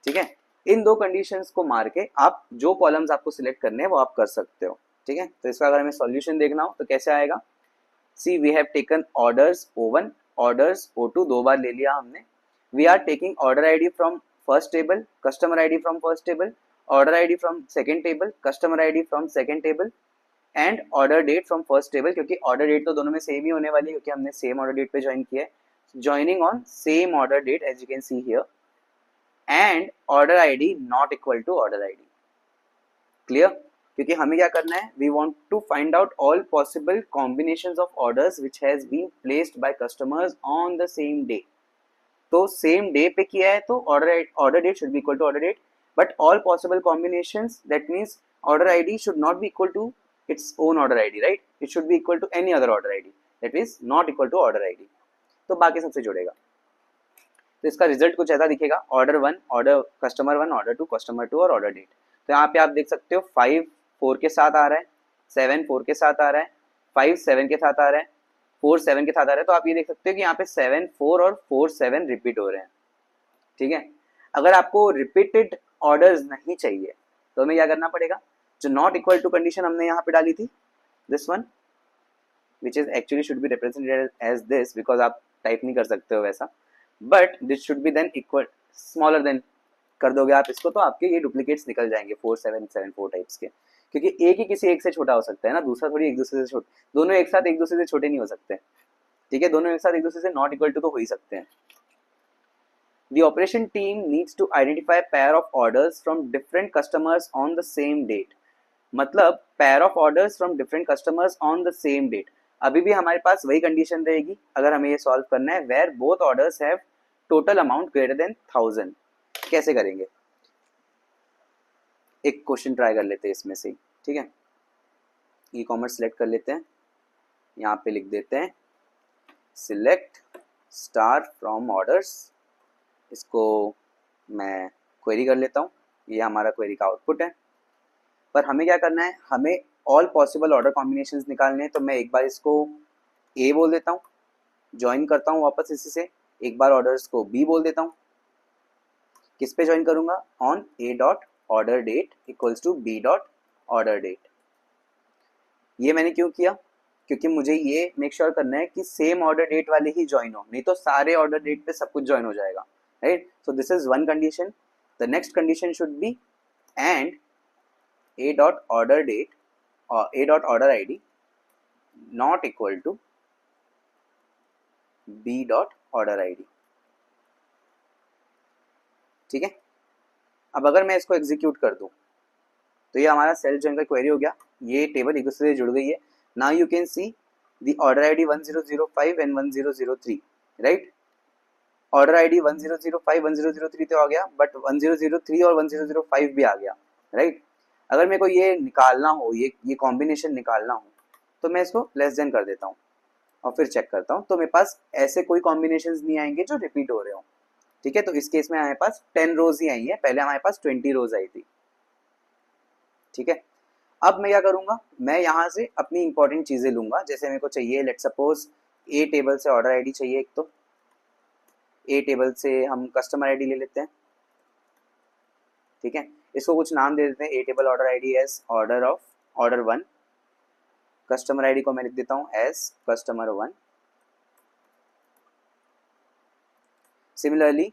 ठीक है, इन दो कंडीशंस को मार के आप जो कॉलम्स आपको सिलेक्ट करने हैं वो आप कर सकते हो। ठीक है, तो इसका अगर हमें सॉल्यूशन देखना हो तो कैसे आएगा, see we have taken orders O1, orders O2 दो बार ले लिया हमने। We are taking order ID from first table, customer ID from first table, order ID from second table, customer ID from second table, and order date from first table, क्योंकि order date तो दोनों में same ही होने वाली है क्योंकि हमने same order date पे ज्वाइन किया है। Joining on same order date as you can see here, and order ID not equal to order ID. Clear, क्योंकि हमें क्या करना है, we want to find out all possible combinations of orders which has been placed by customers on the same day. तो same day पे किया है तो order date should be equal to order date, but all possible combinations, that means order ID should not be equal to its own order ID, right? It should be equal to any other order ID, that is not equal to order ID. तो बाकी सबसे जुड़ेगा। तो इसका result कुछ ऐसा दिखेगा, order 1, order customer 1, order 2, customer 2 और ऑर्डर डेट। तो यहाँ पे आप देख सकते हो 5 4 के साथ आ रहा है, 7 4 के साथ आ रहा है, 5 7 के साथ आ रहा है, 4 7 के साथ आ रहा है। तो आप ये देख सकते हो कि यहाँ पे 7 4 और 4 7 रिपीट हो रहे हैं। ठीक है, अगर आपको रिपीटेड ऑर्डर्स नहीं चाहिए तो हमें क्या करना पड़ेगा, जो नॉट इक्वल टू कंडीशन हमने यहाँ पे डाली थी, this one which is actually should be represented as this, because आप टाइप नहीं कर सकते हो वैसा, but this should be than equal smaller than कर दोगे आप इसको, तो आपके ये डुप्लीकेट्स निकल जाएंगे 4 7 7 4 टाइप्स के, क्योंकि एक ही किसी एक से छोटा हो सकता है ना, दूसरा थोड़ी एक दूसरे से छोटा, दोनों एक साथ एक दूसरे से छोटे नहीं हो सकते। ठीक है, दोनों एक साथ एक दूसरे से नॉट इक्वल टू तो हो ही सकते हैं। The operation team needs to identify pair of orders from different customers on the same date. मतलब pair of orders from different customers on the same date. अभी भी हमारे पास वही कंडीशन रहेगी अगर हमें ये सॉल्व करना है, where both orders have total amount greater than 1000। कैसे करेंगे, एक क्वेश्चन ट्राई कर लेते हैं इसमें से, ठीक है। ई कॉमर्स सेलेक्ट कर लेते हैं, यहाँ पे लिख देते हैं सिलेक्ट स्टार फ्रॉम ऑर्डर्स, इसको मैं क्वेरी कर लेता हूँ, ये हमारा क्वेरी का आउटपुट है। पर हमें क्या करना है, हमें ऑल पॉसिबल ऑर्डर कॉम्बिनेशंस निकालने हैं, तो मैं एक बार इसको ए बोल देता हूँ, ज्वाइन करता हूँ वापस इसी से, एक बार ऑर्डर्स को बी बोल देता हूँ। किस पे ज्वाइन करूँगा, on A dot order date equals to B dot order date. ये मैंने क्यों किया, क्योंकि मुझे ये मेक श्योर करना है कि सेम ऑर्डर डेट वाले ही ज्वाइन हो, नहीं तो सारे ऑर्डर डेट पे सब कुछ ज्वाइन हो जाएगा, right. So this is one condition. The next condition should be and a dot order date or a dot order id not equal to b dot order id, ठीक है। अब अगर मैं इसको एग्जीक्यूट कर दूं तो ये हमारा सेल्फ जॉइन का क्वेरी हो गया, ये टेबल एक दूसरे से जुड़ गई है। Now you can see the order ID 1005 and 1003, right. Order ID 1005 1003 तो आ गया, बट 1003 और 1005 भी आ गया, राइट। अगर मेरे को ये निकालना हो, ये कॉम्बिनेशन निकालना हो, तो मैं इसको लेस देन कर देता हूँ और फिर चेक करता हूँ, तो मेरे पास ऐसे कोई कॉम्बिनेशंस नहीं आएंगे जो रिपीट हो रहे हो, ठीक है। तो इस केस में हमारे पास 10 रोज ही आई है, पहले हमारे पास 20 रोज आई थी, ठीक है। अब मैं क्या करूंगा, मैं यहाँ से अपनी इंपॉर्टेंट चीजें लूंगा, जैसे मेरे को चाहिए लेट सपोज ए टेबल से ऑर्डर आईडी चाहिए एक, तो ए टेबल से हम कस्टमर आईडी ले लेते हैं, ठीक है। इसको कुछ नाम दे देते हैं, A table order ID as order of order 1, customer ID को मैं लिख देता हूँ as customer 1। Similarly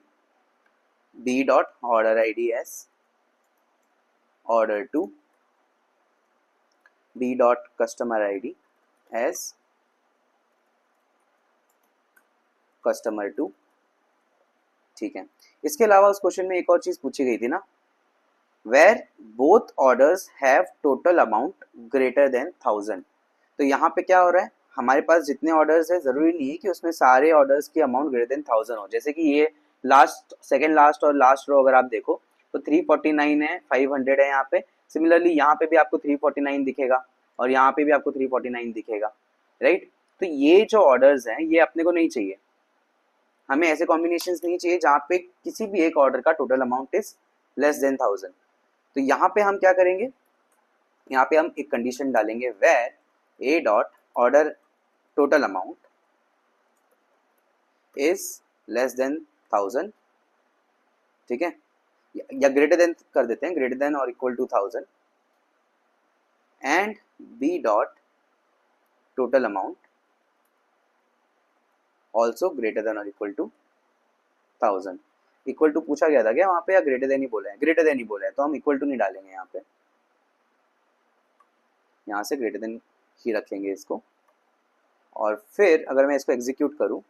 B dot order ID as order 2, B dot customer ID as customer 2, ठीक है। इसके अलावा उस क्वेश्चन में एक और चीज पूछी गई थी ना, where both orders have total amount greater than 1000। तो यहाँ पे क्या हो रहा है, हमारे पास जितने ऑर्डर्स है जरूरी नहीं है कि उसमें सारे ऑर्डर्स की अमाउंट ग्रेटर देन 1000 हो। जैसे कि ये लास्ट, सेकंड लास्ट और लास्ट रो अगर आप देखो तो 349 है, 500 है यहाँ पे। सिमिलरली यहाँ पे भी आपको 349 दिखेगा और यहाँ पे भी आपको 349 दिखेगा, राइट। तो ये जो ऑर्डर्स हैं ये अपने को नहीं चाहिए, हमें ऐसे कॉम्बिनेशंस नहीं चाहिए जहाँ पे किसी भी एक ऑर्डर का total amount is less than 1000। तो यहाँ पे हम क्या करेंगे, यहाँ पे हम एक कंडीशन डालेंगे, where A dot order total amount is less than 1000, ठीक है, या ग्रेटर देन कर देते हैं, ग्रेटर देन और equal to 1000, and B dot total amount also greater than और इक्वल टू 1000। इक्वल टू पूछा गया था क्या वहां पे, या ग्रेटर देन ही बोला है, ग्रेटर देन ही बोला है, तो हम इक्वल टू नहीं डालेंगे यहाँ पे, यहाँ से ग्रेटर देन ही रखेंगे इसको। और फिर अगर मैं इसको एग्जीक्यूट करूं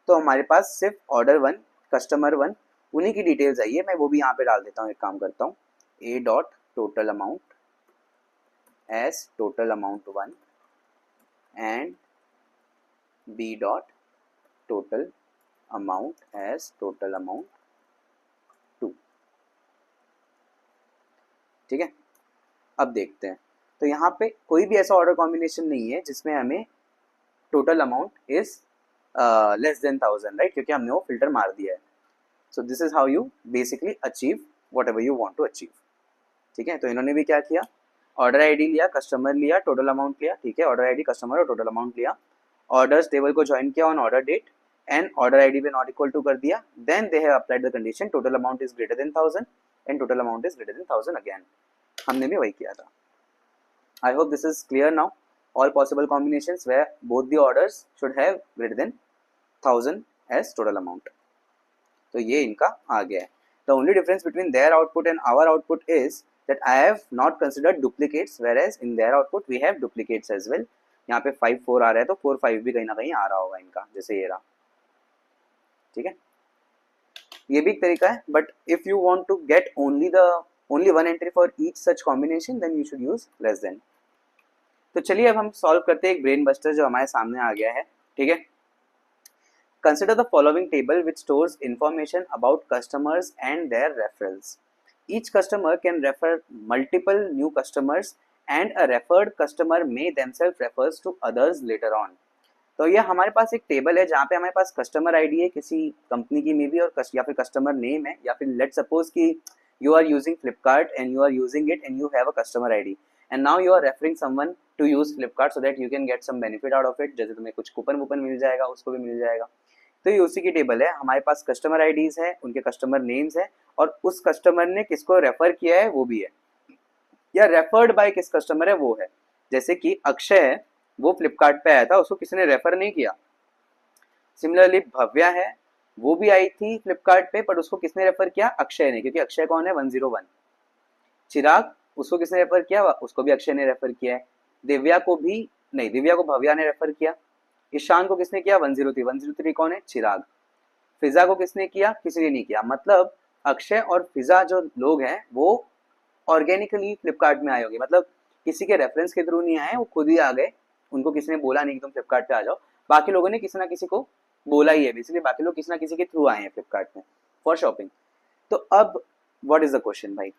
तो हमारे पास सिर्फ ऑर्डर 1 कस्टमर 1 उन्हीं की डिटेल्स आई है, मैं वो भी यहाँ पे डाल देता हूँ। एक काम करता हूँ, A dot total amount as total amount 1 and B dot total amount as total amount 2, ठीक है। अब देखते हैं, तो यहाँ पे कोई भी ऐसा ऑर्डर कॉम्बिनेशन नहीं है जिसमें हमें total amount is less than 1000, right, क्योंकि हमने वो फिल्टर मार दिया है। So this is how you basically achieve whatever you want to achieve, ठीक है। तो इन्होंने भी क्या किया, ऑर्डर आईडी लिया, कस्टमर लिया, टोटल अमाउंट लिया, ठीक है, ऑर्डर आईडी कस्टमर और टोटल अमाउंट लिया, ऑर्डर्स टेबल को ज्वाइन किया on order date and order ID पे नॉट इक्वल टू कर दिया, then they have applied the condition total amount is greater than 1000 and total amount is greater than 1000 again, हमने भी वही किया था। I hope this is clear now. All possible combinations where both the orders should have greater than 1000 as total amount. तो ये इनका आ गया है। The only difference between their output and our output is that I have not considered duplicates, whereas in their output we have duplicates as well. यहाँ पे 5 4 आ रहा है तो 4 5 भी कहीं ना कहीं आ रहा होगा इनका, जैसे ये रहा, ठीक है। ये भी एक तरीका है, but if you want to get only one entry for each such combination, then you should use less than. तो चलिए अब हम सॉल्व करते हैं एक ब्रेन बस्टर जो हमारे सामने आ गया है, ठीक है। Consider the following table which stores information about customers and their referrals. Each customer can refer multiple new customers and a referred customer may themselves refers to others later on. तो ये हमारे पास एक टेबल है जहाँ पे हमारे पास customer ID है किसी कंपनी की में भी और या फिर कस्टमर नेम है, या फिर लेट सपोज कि you are using Flipkart and you are using it and you have a customer ID and now you are referring someone to use Flipkart so that you can get some benefit out of it, जैसे तुम्हें कुछ coupon वूपन मिल जाएगा, उसको भी मिल जाएगा। तो ये उसी की टेबल है, हमारे पास कस्टमर आईडीज है, उनके कस्टमर नेम्स है और उस कस्टमर ने किसको रेफर किया है वो भी है, या रेफर्ड बाय किस कस्टमर है वो है। जैसे कि अक्षय है, वो फ्लिपकार्ट पे आया था, उसको किसी ने रेफर नहीं किया। सिमिलरली भव्या है, वो भी आई थी फ्लिपकार्ट पे पर उसको किसने रेफर किया, अक्षय ने, क्योंकि अक्षय कौन है 101। चिराग, उसको किसने रेफर किया, उसको भी अक्षय ने रेफर किया है। दिव्या को भी नहीं, दिव्या को भव्या ने रेफर किया। ईशान को किसने किया, 103। 103 कौन है, चिराग। फिजा को किसने किया, किसी ने नहीं किया। मतलब अक्षय और फिजा जो लोग हैं वो ऑर्गेनिकली फ्लिपकार्ट में आए होंगे, मतलब किसी के रेफरेंस के थ्रू नहीं आए, वो खुद ही आ गए, उनको किसी ने बोला नहीं कि तुम फ्लिपकार्ट पे आ जाओ। बाकी लोगों ने किसी ना किसी को बोला ही है, इसलिए बाकी लोग किसी ना किसी के थ्रू आए हैं फ्लिपकार्ट में फॉर शॉपिंग। तो अब व्हाट इज द क्वेश्चन भाई,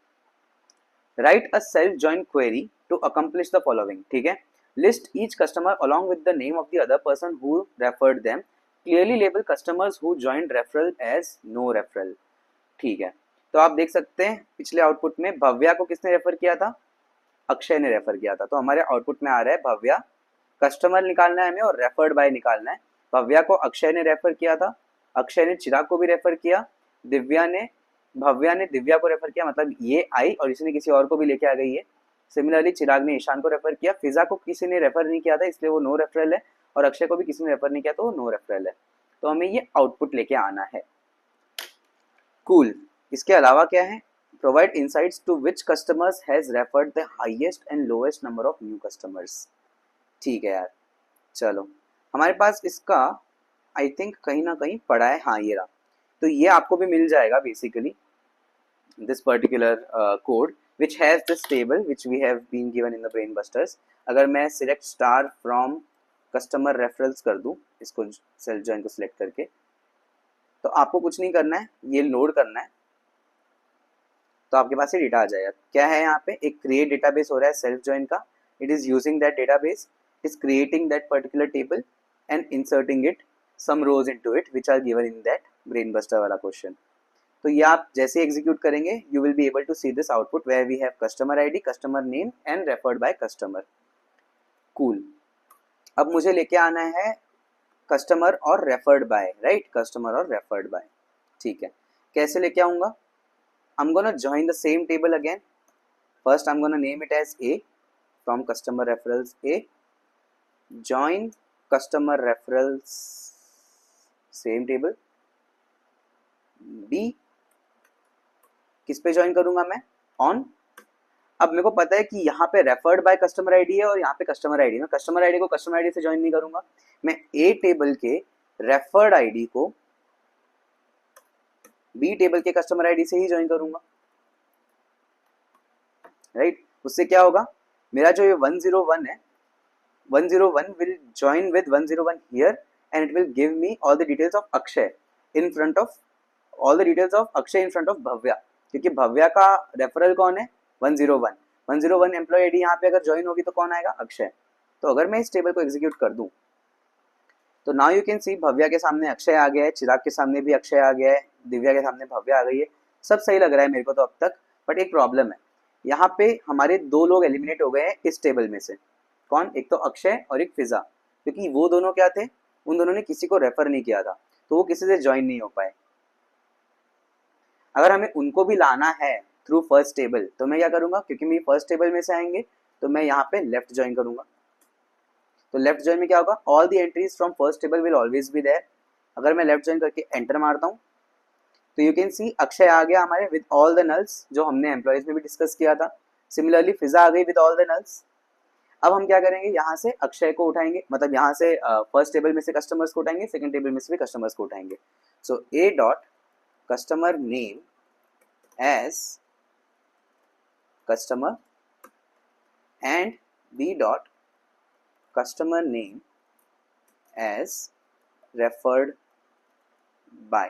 write a self join query to accomplish the following, ठीक है। List each customer along with the name of the other person who referred them, clearly label customers who joined referral as no referral, ठीक है। तो आप देख सकते हैं पिछले आउटपुट में भव्या को किसने रेफर किया था, अक्षय ने रेफर किया था। तो हमारे आउटपुट में आ रहा है भव्या, कस्टमर निकालना है हमें और रेफर्ड बाय निकालना है। भव्या को अक्षय ने रेफर किया था, अक्षय ने चिराग को भी रेफर किया, भव्या ने दिव्या को रेफर किया, मतलब ये आई और इसने किसी और को भी लेके आ गई है। सिमिलरली चिराग ने ईशान को रेफर किया, फिजा को किसी ने रेफर नहीं किया था इसलिए वो नो रेफरल है, और अक्षय को भी किसी ने रेफर नहीं किया तो वो नो रेफरल है। तो हमें ये आउटपुट लेके आना है। कूल। इसके अलावा क्या है, provide insights to which customers has referred the highest and lowest number of new customers, ठीक है यार। चलो हमारे पास इसका आई थिंक कहीं ना कहीं पड़ा है, हाँ ये रहा। तो ये आपको भी मिल जाएगा basically this particular code which has this table which we have been given in the brain busters। अगर मैं select star from customer referrals कर दूं, इसको self join को select करके, तो आपको कुछ नहीं करना है, ये लोड करना है तो आपके पास ये डेटा आ जाएगा। क्या है यहाँ पे, एक क्रिएट डेटाबेस हो रहा है सेल्फ जॉइन का, it is using that database, is creating that particular table and inserting it some rows into it which are given in that brain buster वाला क्वेश्चन। तो ये आप जैसे एग्जीक्यूट करेंगे you will be able to see this output where we have customer ID, customer name and referred by customer. Cool. अब मुझे लेके आना है कस्टमर और रेफर्ड बाय, राइट, कस्टमर और रेफर्ड बाय, ठीक है। कैसे लेके आऊंगा, I'm gonna join the same table again. First I'm gonna name it as A, from customer referrals A, join customer referrals same table B, किस पे join करूंगा मैं, ऑन। अब मेरे को पता है कि यहाँ पे रेफर्ड बाय कस्टमर आईडी है और यहाँ पे कस्टमर आईडी, मैं कस्टमर आईडी को कस्टमर आईडी से ज्वाइन नहीं करूंगा, मैं ए टेबल के रेफर्ड आईडी को बी टेबल के कस्टमर आईडी से ही ज्वाइन करूंगा, राइट। उससे क्या होगा, मेरा जो ये 101 है, 101 will join with 101 here and it will give me all the details of Akshay in front of all the details of Akshay in front of Bhavya, क्योंकि भव्या का रेफरल कौन है 101, 101 एम्प्लॉय आईडी यहाँ पे अगर ज्वाइन होगी तो कौन आएगा, अक्षय। तो अगर मैं इस टेबल को एग्जीक्यूट कर दूं तो नाउ यू कैन सी भव्या के सामने अक्षय आ गया है, चिराग के सामने भी अक्षय आ गया है, दिव्या के सामने भव्या आ गई है, सब सही लग रहा है मेरे को तो अब तक। बट एक प्रॉब्लम है, यहाँ पे हमारे दो लोग एलिमिनेट हो गए हैं इस टेबल में से, कौन, एक तो अक्षय और एक फिजा, क्योंकि वो दोनों क्या थे, उन दोनों ने किसी को रेफर नहीं किया था तो वो किसी से ज्वाइन नहीं हो पाए। अगर हमें उनको भी लाना है थ्रू फर्स्ट टेबल तो मैं क्या करूंगा, क्योंकि मेरी फर्स्ट टेबल में से आएंगे तो मैं यहाँ पे लेफ्ट ज्वाइन करूंगा। तो लेफ्ट ज्वाइन में क्या होगा, all the entries from first table will always be there. अगर मैं लेफ्ट ज्वाइन करके एंटर मारता हूँ तो यू कैन सी अक्षय आ गया हमारे विद ऑल द नल्स, जो हमने एम्प्लॉयज में भी डिस्कस किया था। सिमिलरली फिजा आ गई विद ऑल द नल्स। अब हम क्या करेंगे, यहाँ से अक्षय को उठाएंगे, मतलब यहाँ से फर्स्ट टेबल में से कस्टमर्स को उठाएंगे, सेकंड टेबल में से भी कस्टमर्स को उठाएंगे। So A dot customer name as customer and B dot customer name as referred by.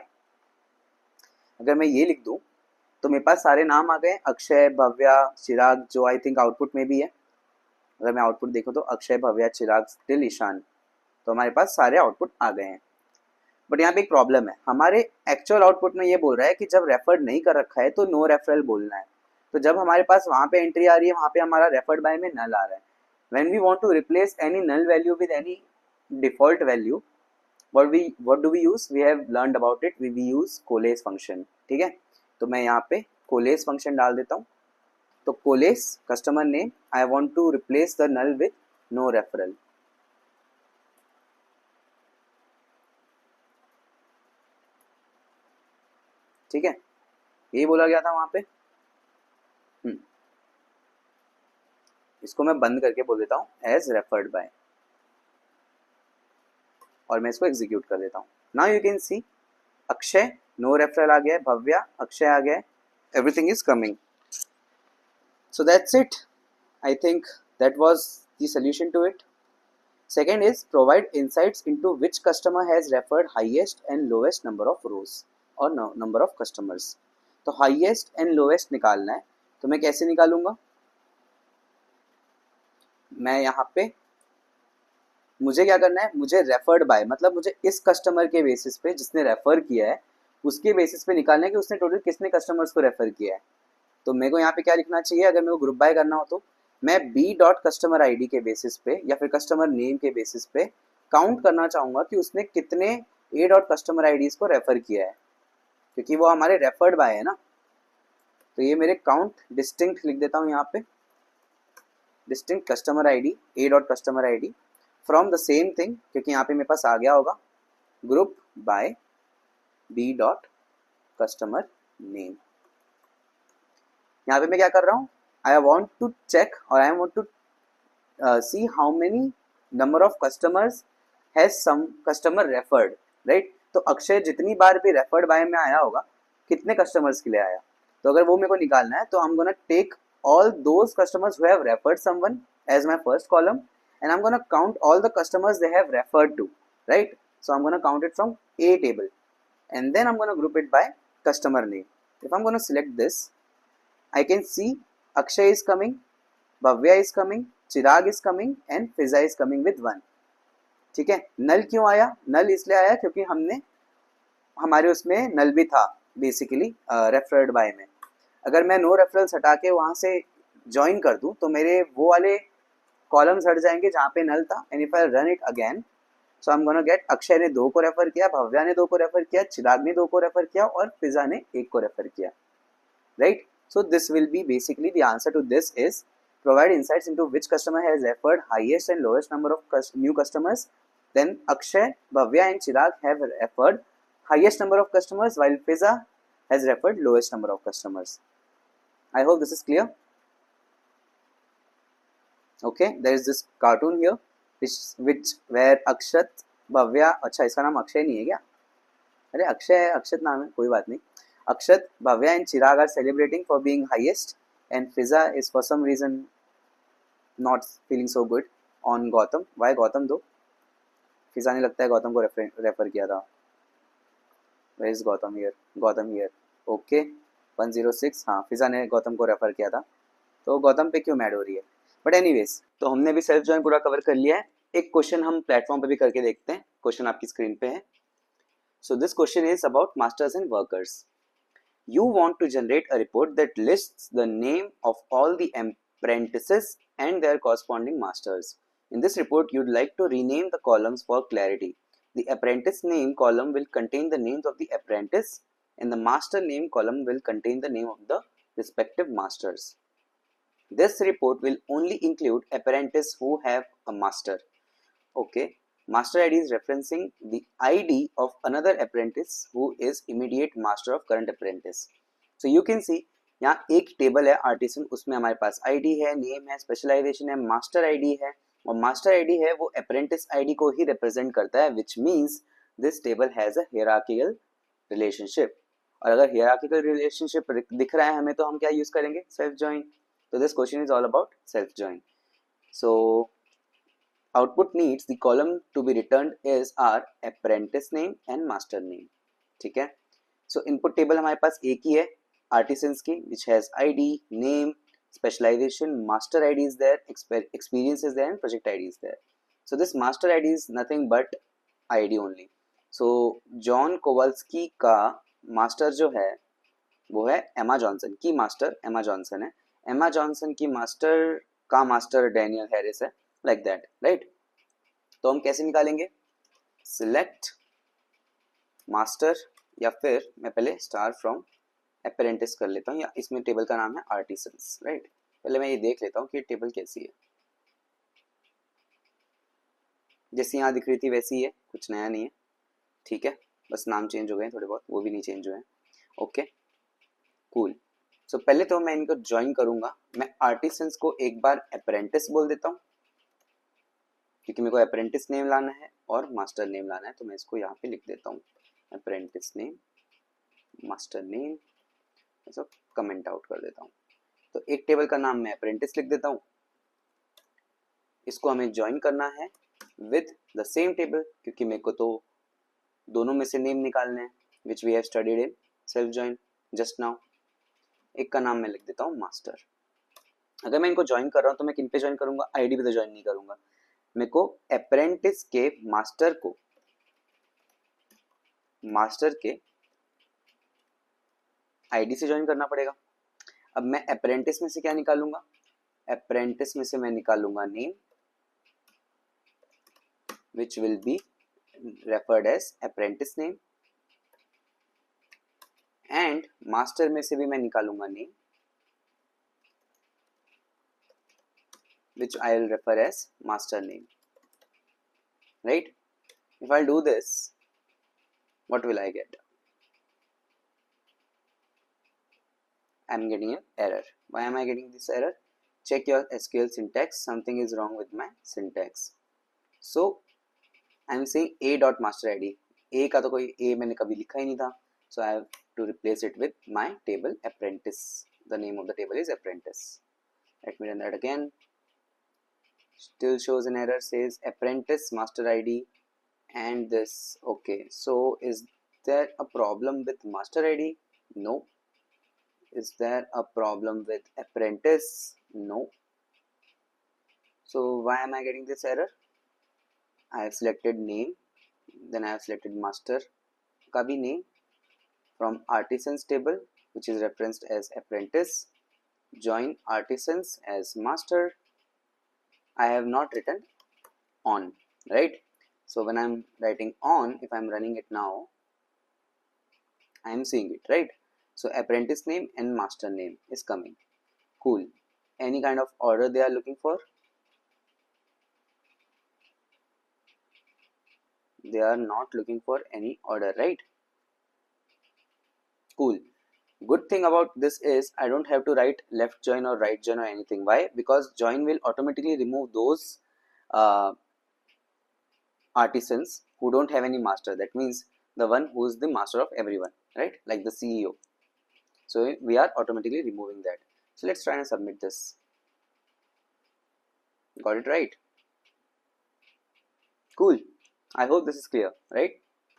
अगर मैं ये लिख दूं तो मेरे पास सारे नाम आ गए, अक्षय, भव्या, चिराग, जो आई थिंक आउटपुट में भी है. अगर मैं आउटपुट देखूं तो अक्षय, भव्या, चिराग टिल ईशान, तो हमारे पास सारे आउटपुट आ गए हैं. बट यहाँ पे एक प्रॉब्लम है, हमारे एक्चुअल आउटपुट में ये बोल रहा है कि जब रेफर्ड नहीं कर रखा है तो नो रेफरल बोलना है. तो जब हमारे पास वहाँ पे एंट्री आ रही है, वहाँ पे हमारा रेफर्ड बाय में नल आ रहा है. When we want to replace any null value with any default value, what do we use? We have learned about it. We use coalesce function. ठीक है, तो मैं यहाँ पे कोलेस फंक्शन डाल देता हूँ. तो coalesce customer name, I want to replace the null with no referral. ठीक है, यही बोला गया था वहां पे. इसको मैं बंद करके बोल देता हूँ एज रेफर्ड बाय, और मैं इसको एग्जीक्यूट कर देता हूँ. Now you can see Akshay no referral आ गया है, भव्या अक्षय आ गया है, everything is coming. So that's it. I think that was the solution to it. Second is provide insights into which customer has referred highest and lowest number of rows or number of customers. तो highest and lowest निकालना है, तो मैं कैसे निकालूंगा? मैं यहाँ पे मुझे क्या करना है, मुझे रेफर्ड बाय मतलब मुझे इस कस्टमर के बेसिस पे जिसने रेफर किया है उसके बेसिस पे निकालना है कि उसने टोटल किसने कस्टमर्स को रेफर किया है. तो मेरे को यहाँ पे क्या लिखना चाहिए, अगर मेरे को ग्रुप बाय करना हो तो मैं बी डॉट कस्टमर आईडी के बेसिस पे या फिर कस्टमर नेम के बेसिस पे काउंट करना चाहूँगा कि उसने कितने ए डॉट कस्टमर आईडीज को रेफर किया है, क्योंकि वो हमारे रेफर्ड बाय है ना. तो ये मेरे काउंट डिस्टिंक्ट लिख देता हूँ यहाँ पे, distinct customer ID A dot customer ID from the same thing, क्योंकि यहाँ पे मेरे पास आ गया होगा group by B dot customer name. यहाँ पे मैं क्या कर रहा हूँ, I want to check or I want to see how many number of customers has some customer referred, right? तो अक्षय जितनी बार भी रेफर्ड बाय में आया होगा कितने कस्टमर्स के लिए आया, तो अगर वो मेरे को निकालना है तो I'm gonna take all those customers who have referred someone as my first column and I'm gonna count all the customers they have referred to, right? So I'm gonna count it from A table and then I'm gonna group it by customer name. If I'm gonna select this, I can see Akshay is coming, Bhavya is coming, Chirag is coming and Fiza is coming with 1. ठीक है, नल क्यों आया? नल इसलिए आया क्योंकि हमने हमारे उसमें नल भी था बेसिकली रेफर्ड बाय में. अगर मैं नो रेफरल्स हटा के वहाँ से ज्वाइन कर दूँ तो मेरे वो वाले कॉलम्स हट जाएंगे जहाँ पे नल था. And if I run it again, so I am gonna get Akshay ने 2 को रेफर किया, भव्या ने 2 को रेफर किया, चिराग ने 2 को रेफर किया और फिजा ने 1 को रेफर किया, right? So this will be basically the answer to this is provide insights into which customer has referred highest and lowest number of new customers. Then Akshay, Bhavya and Chirag have referred highest number of customers while Fiza has referred lowest number of customers. I hope this is clear. Okay, there is this cartoon here which where Akshat, Bhavya, अच्छा इसका नाम अक्षय नहीं है क्या? अरे अक्षय है, अक्षत नाम है, कोई बात नहीं. Akshat, Bhavya and Chirag are celebrating for being highest and Fiza is for some reason not feeling so good on Gautam. Why Gautam though? Fiza ने लगता है गौतम को रेफर किया था. Where is Gautam here? Gautam here. Okay, 106. हाँ, फिजा ने गौतम को refer किया था, तो गौतम पे क्यों मैड हो रही है? बट एनीवेज, तो हमने भी सेल्फ ज्वाइन पूरा कवर कर लिया है. एक क्वेश्चन हम प्लेटफॉर्म पे भी करके देखते हैं. क्वेश्चन आपकी स्क्रीन पे है. So this question is about masters and workers. You want to generate a report that lists the name of all the apprentices and their corresponding masters. In this report, you'd like to rename the columns for clarity. The apprentice name column will contain the names of the apprentice and the master name column will contain the name of the respective masters. This report will only include apprentices who have a master. Okay. Master ID is referencing the ID of another apprentice who is immediate master of current apprentice. So you can see यहाँ एक table है artisan, उसमें हमारे पास ID है, name है, specialisation है, master ID है, और मास्टर ID है वो अप्रेंटिस ID को ही रिप्रेजेंट करता है, which means this table has a hierarchical relationship. और अगर hierarchical relationship दिख रहा है हमें तो हम क्या यूज करेंगे? Self join. तो this question is all about self join. So output needs the column to be returned is our apprentice name and master name. ठीक है, so input table हमारे पास एक ही है artisans की, which has ID, name, specialization, master ID is there, experience is there, and project ID is there. So this master ID is nothing but ID only. So John Kowalski का master जो है वो है एमा Johnson की master एमा Johnson है, एमा जॉनसन की मास्टर का मास्टर डैनियल हैरिस है, लाइक दैट, राइट. तो हम कैसे निकालेंगे, सिलेक्ट मास्टर या फिर मैं पहले स्टार फ्रॉम अप्रेंटिस कर लेता हूँ, या इसमें टेबल का नाम है आर्टिसंस, राइट. पहले मैं ये देख लेता हूँ कि टेबल कैसी है. जैसी यहाँ दिख रही थी वैसी ही है, कुछ नया नहीं है. ठीक है, बस नाम चेंज हो गए थोड़े बहुत, वो भी नहीं चेंज हुए हैं. Okay cool. सो पहले तो मैं इनको ज्वाइन करूंगा. मैं आर्टिसंस को एक बार अप्रेंटिस बोल देता हूँ क्योंकि मेरे को अप्रेंटिस नेम लाना है और मास्टर नेम लाना है. तो मैं इसको यहाँ पे लिख देता हूँ अप्रेंटिस नेम मास्टर नेम, ऐसा कमेंट आउट कर देता हूँ. तो एक टेबल का नाम मैं अप्रेंटिस लिख देता हूँ. इसको हमें ज्वाइन करना है विद द सेम टेबल क्योंकि मेरे को तो दोनों में से नेम निकालने हैं, which we have studied in self join just now. एक का नाम मैं लिख देता हूँ मास्टर. अगर मैं इनको ज्वाइन कर रहा हूँ तो मैं किन पे ज्वाइन करूंगा, आईडी पे तो ज्वाइन नहीं करूंगा. मेरे को अप्रेंटिस के मास्टर को मास्टर के आईडी से ज्वाइन करना पड़ेगा. अब मैं अप्रेंटिस में से क्या निकालूंगा, अप्रेंटिस में से मैं निकालूंगा name which will be referred as apprentice name, and master में से भी मैं निकालूंगा name which I will refer as master name, right. If I'll do this, what will I get? I'm getting an error. Why am I getting this error? Check your SQL syntax. Something is wrong with my syntax. So I am saying a dot master ID. A का तो कोई a मैंने कभी लिखा ही नहीं था. So I have to replace it with my table apprentice. The name of the table is apprentice. Let me run that again. Still shows an error, says apprentice master ID and this. Okay, so is there a problem with master ID? No. Is there a problem with apprentice? No. So why am I getting this error? I have selected name, then I have selected master का भी name from artisans table which is referenced as apprentice. Join artisans as master. I have not written on, right? So when I'm writing on, if I'm running it now, I am seeing it, right? So apprentice name and master name is coming. Cool. Any kind of order they are looking for? They are not looking for any order, right? Cool. Good thing about this is I don't have to write left join or right join or anything. Why? Because join will automatically remove those artisans who don't have any master. That means the one who is the master of everyone, right? Like the CEO. So we are automatically removing that. So let's try and submit this. Got it right? Cool. I hope this is clear, right?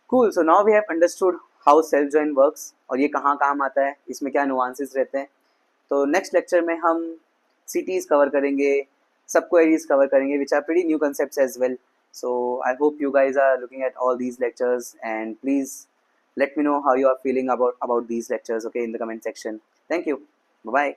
Cool. So now we have understood how self join works और ये कहाँ काम आता है, इसमें क्या nuances रहते हैं. तो next lecture में हम cities cover करेंगे, sub queries cover करेंगे, which are pretty new concepts as well. So I hope you guys are looking at all these lectures and please let me know how you are feeling about these lectures, okay, in the comment section. Thank you. Bye bye.